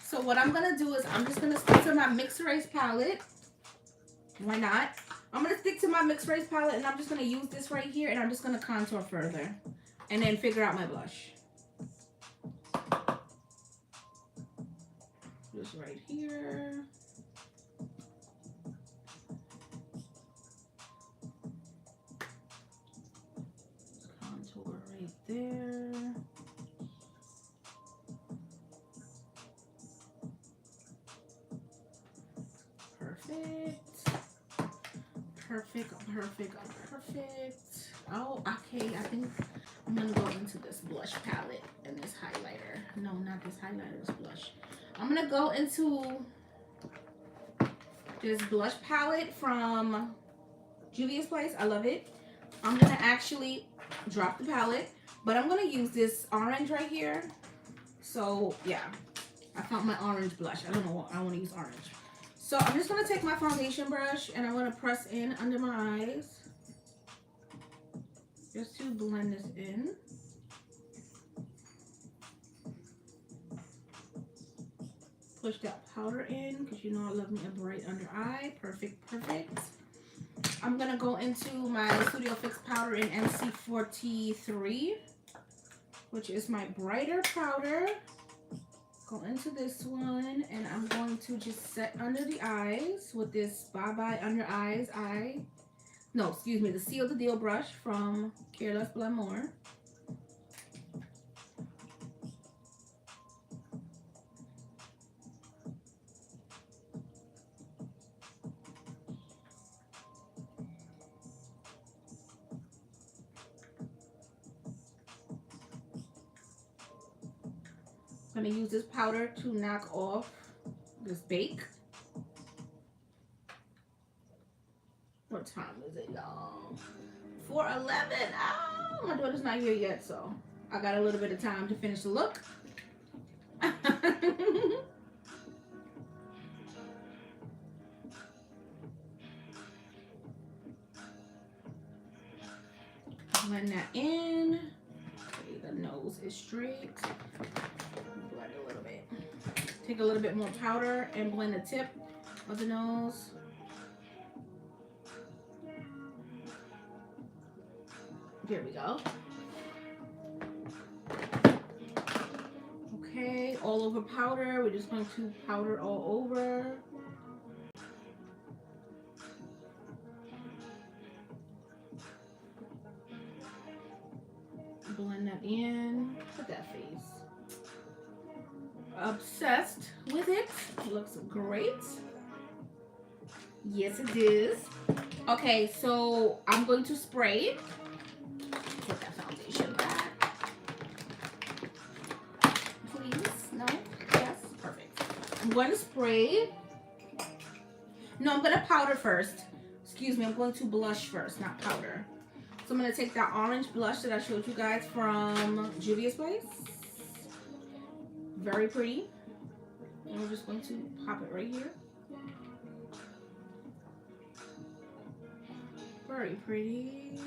So what I'm going to do is I'm just going to stick to my Mixed Race palette. Why not? I'm going to stick to my Mixed Race palette, and I'm just going to use this right here, and I'm just going to contour further and then figure out my blush. Just right here. Contour right there. Perfect. Perfect, perfect, perfect. Oh, okay. I think I'm gonna go into this blush palette and this highlighter. No, not this highlighter, this blush. I'm gonna go into this blush palette from Juvia's Place. I love it. I'm gonna actually drop the palette, but I'm gonna use this orange right here. So yeah, I found my orange blush. I don't know what I want to use orange. So I'm just going to take my foundation brush and I'm going to press in under my eyes just to blend this in. Push that powder in because you know I love me a bright under eye. Perfect, perfect. I'm going to go into my Studio Fix powder in NC43, which is my brighter powder. Go into this one, and I'm going to just set under the eyes with this Bye Bye Under Eyes eye. No, excuse me, the Seal the Deal brush from Careless Glamour. gonna use this powder to knock off this bake. What time is it, y'all? 4:11. Oh, my daughter's not here yet, so I got a little bit of time to finish the look. Blend that in. Okay, the nose is straight. Blend a little bit. Take a little bit more powder and blend the tip of the nose. There we go. Okay, all over powder. We're just going to powder all over. Blend that in. Look at that face. Obsessed with it. Looks great. Yes, it is. Okay, so I'm going to spray. Put that foundation back. Please. No? Yes? Perfect. I'm going to spray. No, I'm going to powder first. Excuse me, I'm going to blush first, not powder. So I'm going to take that orange blush that I showed you guys from Juvia's Place. Very pretty. And we're just going to pop it right here. Very pretty.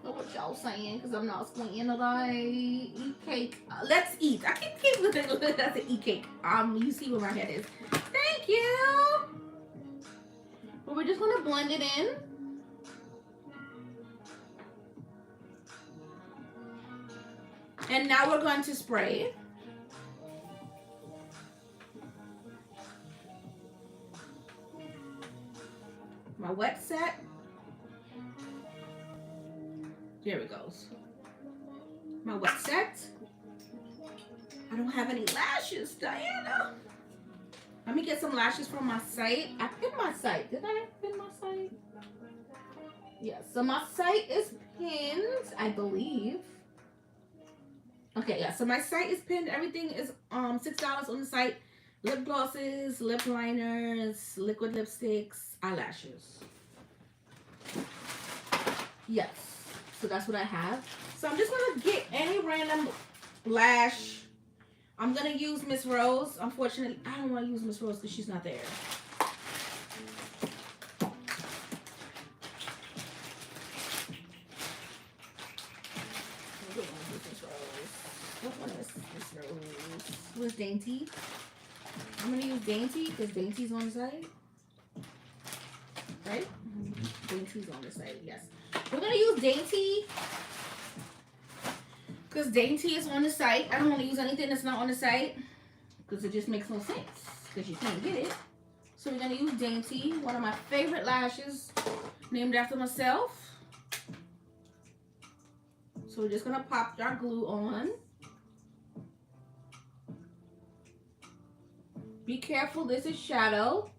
Look what y'all saying, because I'm not squinting tonight. Eat cake. Let's eat. I keep looking at the eat cake. You see where my head is. Thank you. But we're just gonna blend it in. And now we're going to spray. My wet set. There it goes. My wet set. I don't have any lashes, Diana. Let me get some lashes from my site. I pinned my site. Did I pin my site? Yes. So my site is pinned, I believe. Okay, yeah. So my site is pinned. Everything is $6 on the site. Lip glosses, lip liners, liquid lipsticks, eyelashes. Yes. So that's what I have. So I'm just gonna get any random lash. I'm gonna use Miss Rose. Unfortunately, I don't want to use Miss Rose because she's not there. What one is Miss Rose? Who's Dainty? I'm gonna use Dainty because Dainty's on the side. Right? Dainty's on the side, yes. We're gonna use Dainty because Dainty is on the site. I don't want to use anything that's not on the site because it just makes no sense because you can't get it. So we're gonna use Dainty, one of my favorite lashes, named after myself. So we're just gonna pop our glue on. Be careful, this is shadow.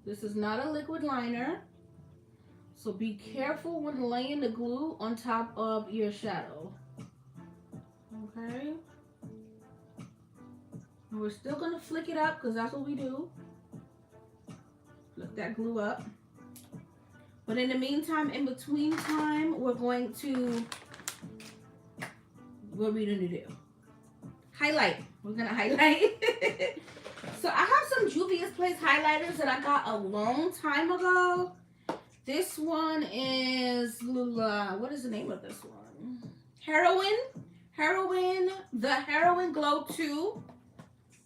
This is not a liquid liner. So be careful when laying the glue on top of your shadow. Okay. And we're still gonna flick it up because that's what we do. Flick that glue up. But in the meantime, in between time, we're going to, what are we gonna do? Highlight. We're gonna highlight. So I have some Juvia's Place highlighters that I got a long time ago. This one is, what is the name of this one? Heroin, the Heroin Glow 2.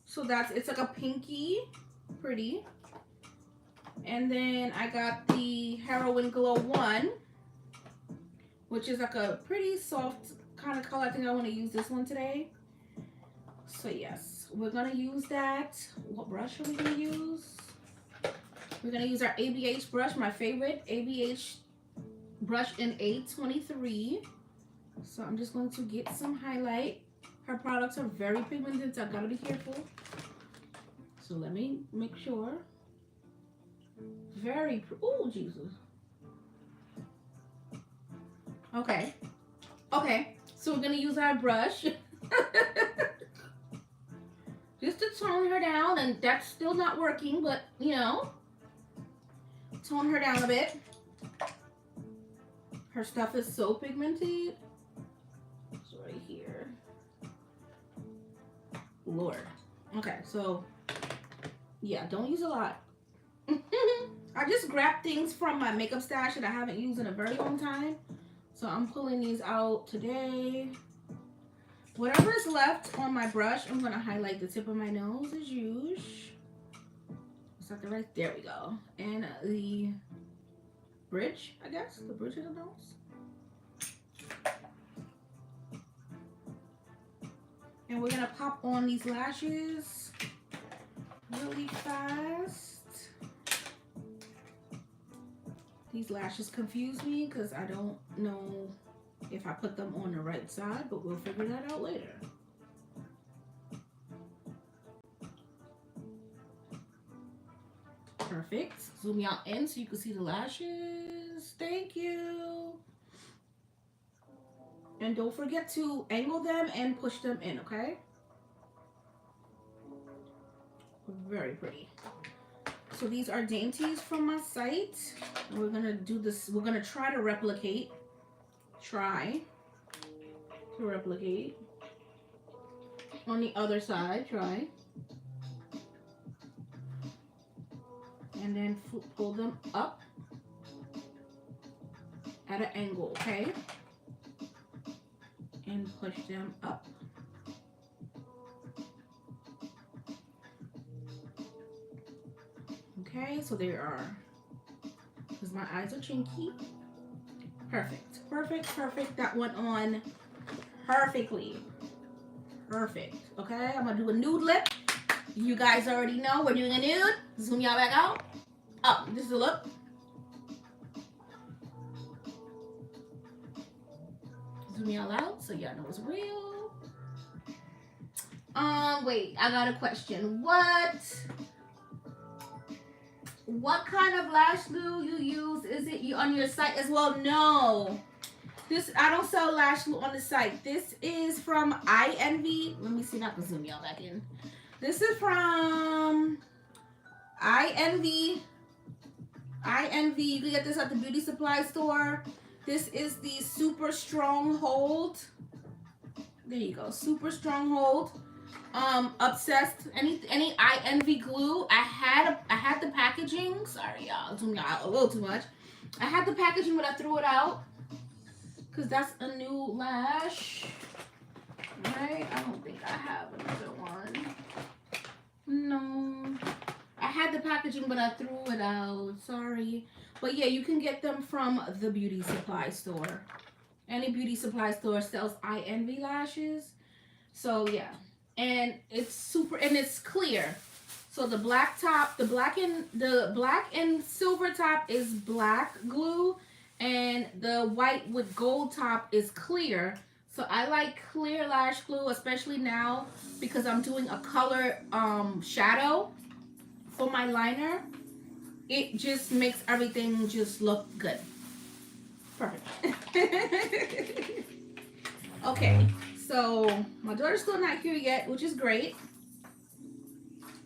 So it's like a pinky, pretty. And then I got the Heroin Glow 1, which is like a pretty soft kind of color. I think I want to use this one today. So yes, we're gonna use that. What brush are we gonna use? We're gonna use our ABH brush, my favorite ABH brush in A23. So I'm just going to get some highlight. Her products are very pigmented, so I've got to be careful. So let me make sure. Oh, Jesus. Okay. So we're gonna use our brush just to tone her down, and that's still not working, but you know, tone her down a bit. Her stuff is so pigmented. It's right here. Lord. Okay, so yeah, don't use a lot. I just grabbed things from my makeup stash that I haven't used in a very long time. So I'm pulling these out today. Whatever is left on my brush, I'm going to highlight the tip of my nose as usual. Is that the right? There we go. And the bridge, I guess. The bridge of the nose. And we're going to pop on these lashes really fast. These lashes confuse me because I don't know if I put them on the right side, but we'll figure that out later. Perfect. Zoom me out in so you can see the lashes. Thank you. And don't forget to angle them and push them in, okay? Very pretty. So these are dainties from my site. We're gonna do this. We're gonna try to replicate. Try to replicate. On the other side, try. And then pull them up at an angle, okay? And push them up. Okay, so there are, because my eyes are chinky. Perfect, perfect, perfect. That went on perfectly. Perfect, okay? I'm gonna do a nude lip. You guys already know we're doing a nude. Zoom y'all back out. Oh, this is the look. Zoom y'all out so y'all know it's real. Wait, I got a question. What kind of lash glue you use? Is it you on your site as well? No. I don't sell lash glue on the site. This is from iEnvy. Let me see if I can zoom y'all back in. This is from iEnvy. iEnvy. You can get this at the beauty supply store. This is the Super Stronghold. There you go. Super Stronghold. Obsessed. Any iEnvy glue. I had the packaging. Sorry, y'all. Zoom y'all out a little too much. I had the packaging, but I threw it out because that's a new lash. Right? I don't think I have another one. No. I had the packaging, but I threw it out. Sorry. But yeah, you can get them from the beauty supply store. Any beauty supply store sells iEnvy lashes. So yeah. And it's super, and it's clear. So the black top, the black and silver top is black glue, and the white with gold top is clear. So I like clear lash glue, especially now because I'm doing a color shadow for my liner. It just makes everything just look good. Perfect. Okay. So my daughter's still not here yet, which is great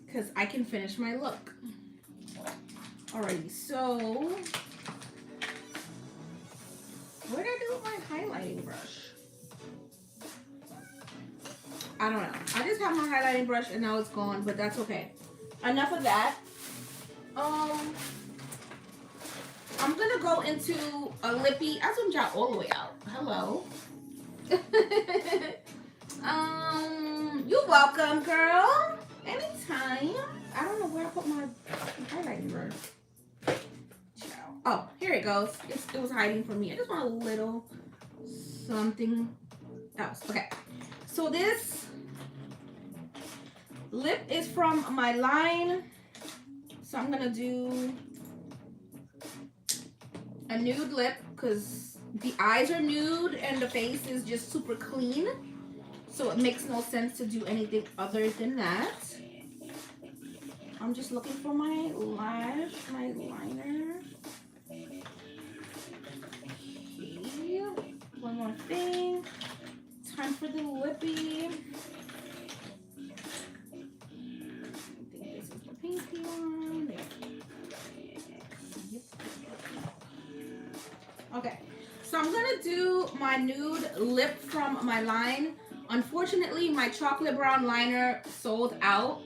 because I can finish my look. Alrighty, so what did I do with my highlighting brush? I don't know. I just have my highlighting brush and now it's gone, but that's okay. Enough of that. I'm gonna go into a lippy. I zoomed y'all all the way out. Hello. You're welcome, girl. Anytime. I don't know where I put my highlighting brush. Oh, here it goes. It was hiding from me. I just want a little something else. Okay. So this lip is from my line. So I'm gonna do a nude lip because the eyes are nude and the face is just super clean. So it makes no sense to do anything other than that. I'm just looking for my lash, my liner. Okay. One more thing. Time for the lippy. I think this is the pinky one. There. Okay, so I'm gonna do my nude lip from my line. Unfortunately, my chocolate brown liner sold out.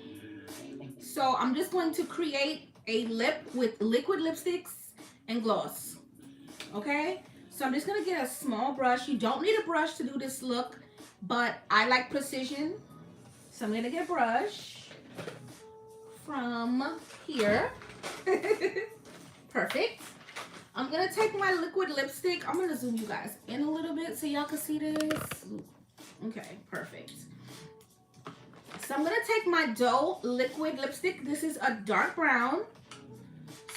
So I'm just going to create a lip with liquid lipsticks and gloss. Okay, so I'm just gonna get a small brush. You don't need a brush to do this look, but I like precision. So I'm gonna get a brush from here. Perfect. I'm gonna take my liquid lipstick. I'm gonna zoom you guys in a little bit so y'all can see this. Okay, perfect. So I'm gonna take my Doe liquid lipstick. This is a dark brown.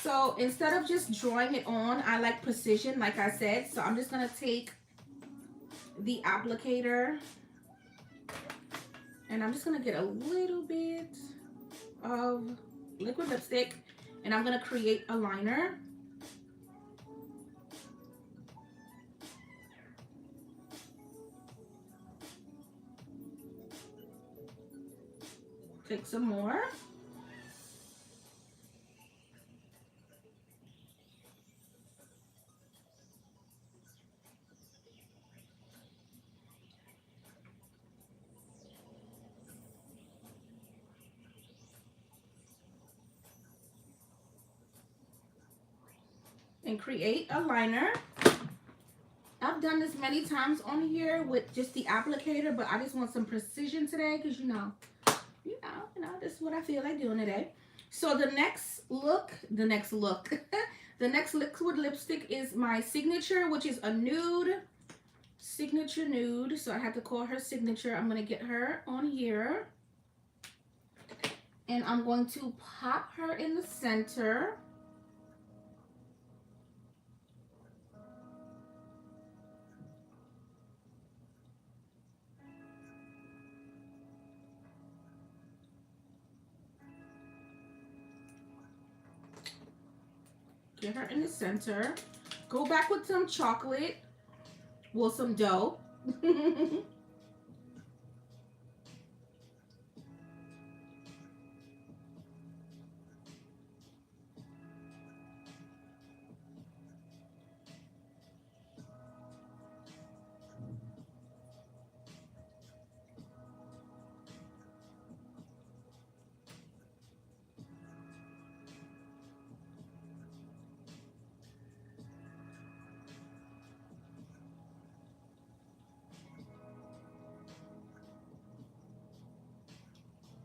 So instead of just drawing it on, I like precision, like I said. So I'm just gonna take the applicator and I'm just gonna get a little bit of liquid lipstick and I'm gonna create a liner. Take some more. And create a liner. I've done this many times on here with just the applicator, but I just want some precision today because you know, this is what I feel like doing today. So the next the next liquid lipstick is my signature, which is a nude, signature nude. So I have to call her signature. I'm gonna get her on here. And I'm going to pop her in the center. Get her in the center. Go back with some chocolate. Well, some dough.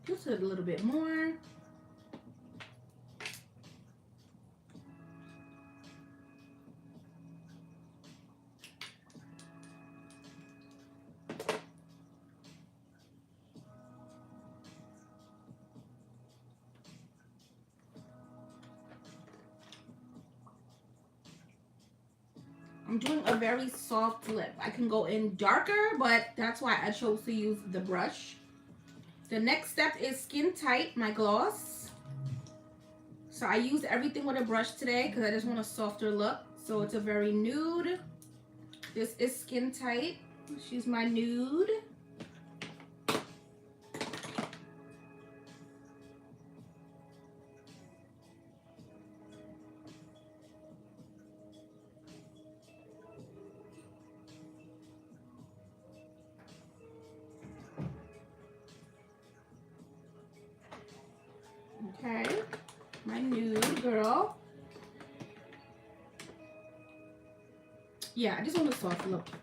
Just a little bit more. I'm doing a very soft lip. I can go in darker, but that's why I chose to use the brush. The next step is Skin Tight, my gloss. So I used everything with a brush today because I just want a softer look. So it's a very nude. This is Skin Tight. She's my nude. Okay, my nude girl. Yeah, I just want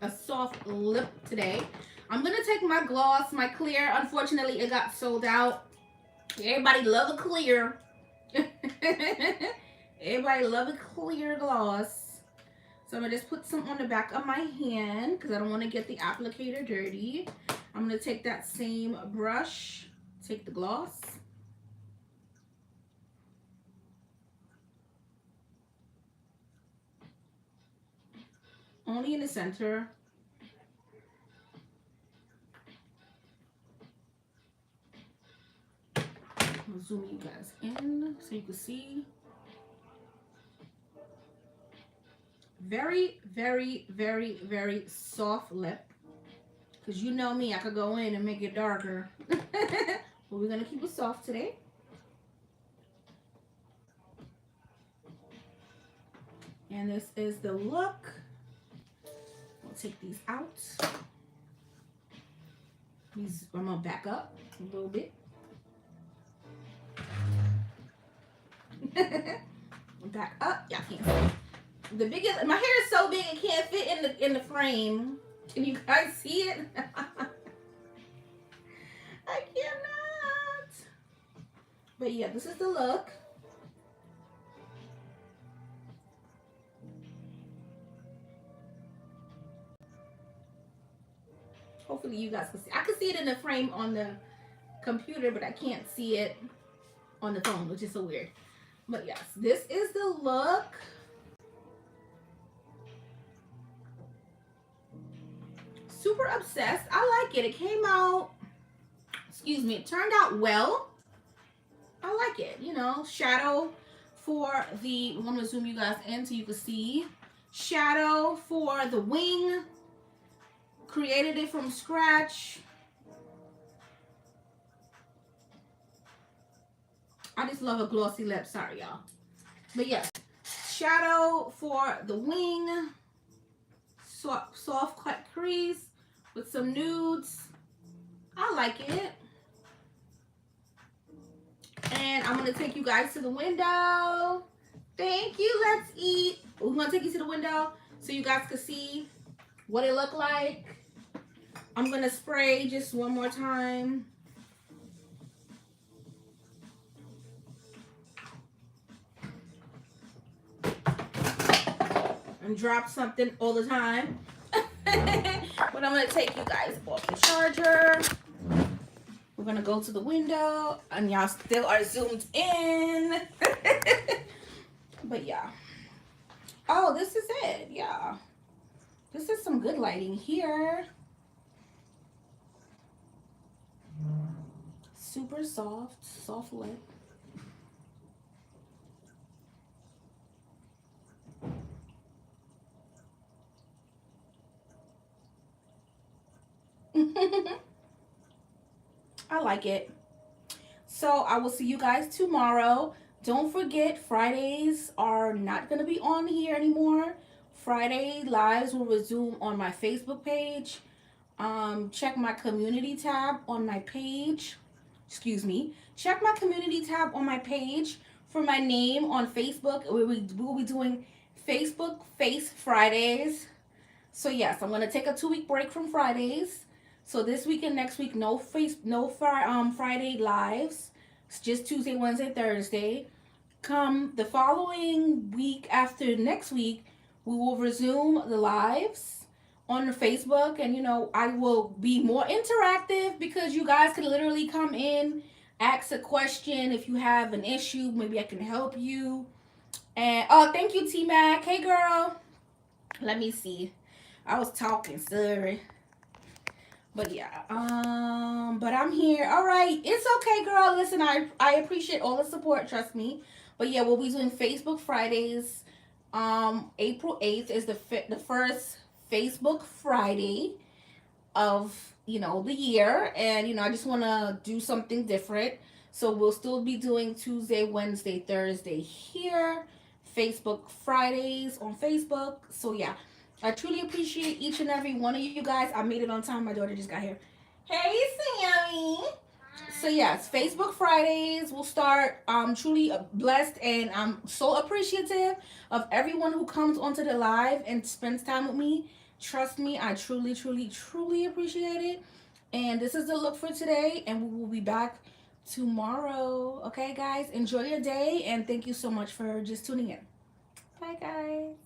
a soft lip today. I'm gonna take my gloss, my clear. Unfortunately, it got sold out. Everybody love a clear. Everybody love a clear gloss. So I'm gonna just put some on the back of my hand because I don't want to get the applicator dirty. I'm gonna take that same brush, take the gloss. Only in the center. I'll zoom you guys in so you can see. Very, very, very, very soft lip. Because you know me, I could go in and make it darker. But we're going to keep it soft today. And this is the look. We'll take these out. These, I'm going to back up a little bit. Back up. Y'all can't see. The biggest, my hair is so big it can't fit in the frame. Can you guys see it? I cannot. But yeah, this is the look. Hopefully you guys can see. I can see it in the frame on the computer, but I can't see it on the phone, which is so weird. But yes, this is the look. Super obsessed. I like it. It came out, excuse me, it turned out well. I like it. You know, shadow for the, I'm going to zoom you guys in so you can see. Shadow for the wing. Created it from scratch. I just love a glossy lip. Sorry, y'all. But yes, shadow for the wing. Soft cut crease with some nudes. I like it. And I'm going to take you guys to the window. Thank you. Let's eat. We're going to take you to the window so you guys can see what it looked like. I'm going to spray just one more time. And drop something all the time. But I'm going to take you guys off the charger. We're going to go to the window. And y'all still are zoomed in. But yeah. Oh, this is it. Yeah. This is some good lighting here. Super soft lip. I like it. So I will see you guys tomorrow. Don't forget, Fridays are not going to be on here anymore. Friday lives will resume on my Facebook page. Check my community tab on my page. Excuse me. Check my community tab on my page for my name on Facebook. We will be doing Facebook Face Fridays. So yes, I'm gonna take a 2-week break from Fridays. So this week and next week, no Friday lives. It's just Tuesday, Wednesday, Thursday. Come the following week after next week, we will resume the lives on the Facebook, and you know, I will be more interactive because you guys can literally come in, ask a question. If you have an issue, maybe I can help you. And oh, thank you, T-Mac. Hey girl. Let me see. I was talking, sorry. But yeah, but I'm here. All right, it's okay, girl. Listen, I appreciate all the support, trust me. But yeah, we'll be doing Facebook Fridays. April 8th is the first Facebook Friday of, you know, the year. And, you know, I just want to do something different. So we'll still be doing Tuesday, Wednesday, Thursday here. Facebook Fridays on Facebook. So yeah, I truly appreciate each and every one of you guys. I made it on time. My daughter just got here. Hey, Sammy. So yes, Facebook Fridays will start. I'm truly blessed, and I'm so appreciative of everyone who comes onto the live and spends time with me. Trust me, I truly, truly, truly appreciate it. And this is the look for today, and we will be back tomorrow. Okay, guys, enjoy your day, and thank you so much for just tuning in. Bye, guys.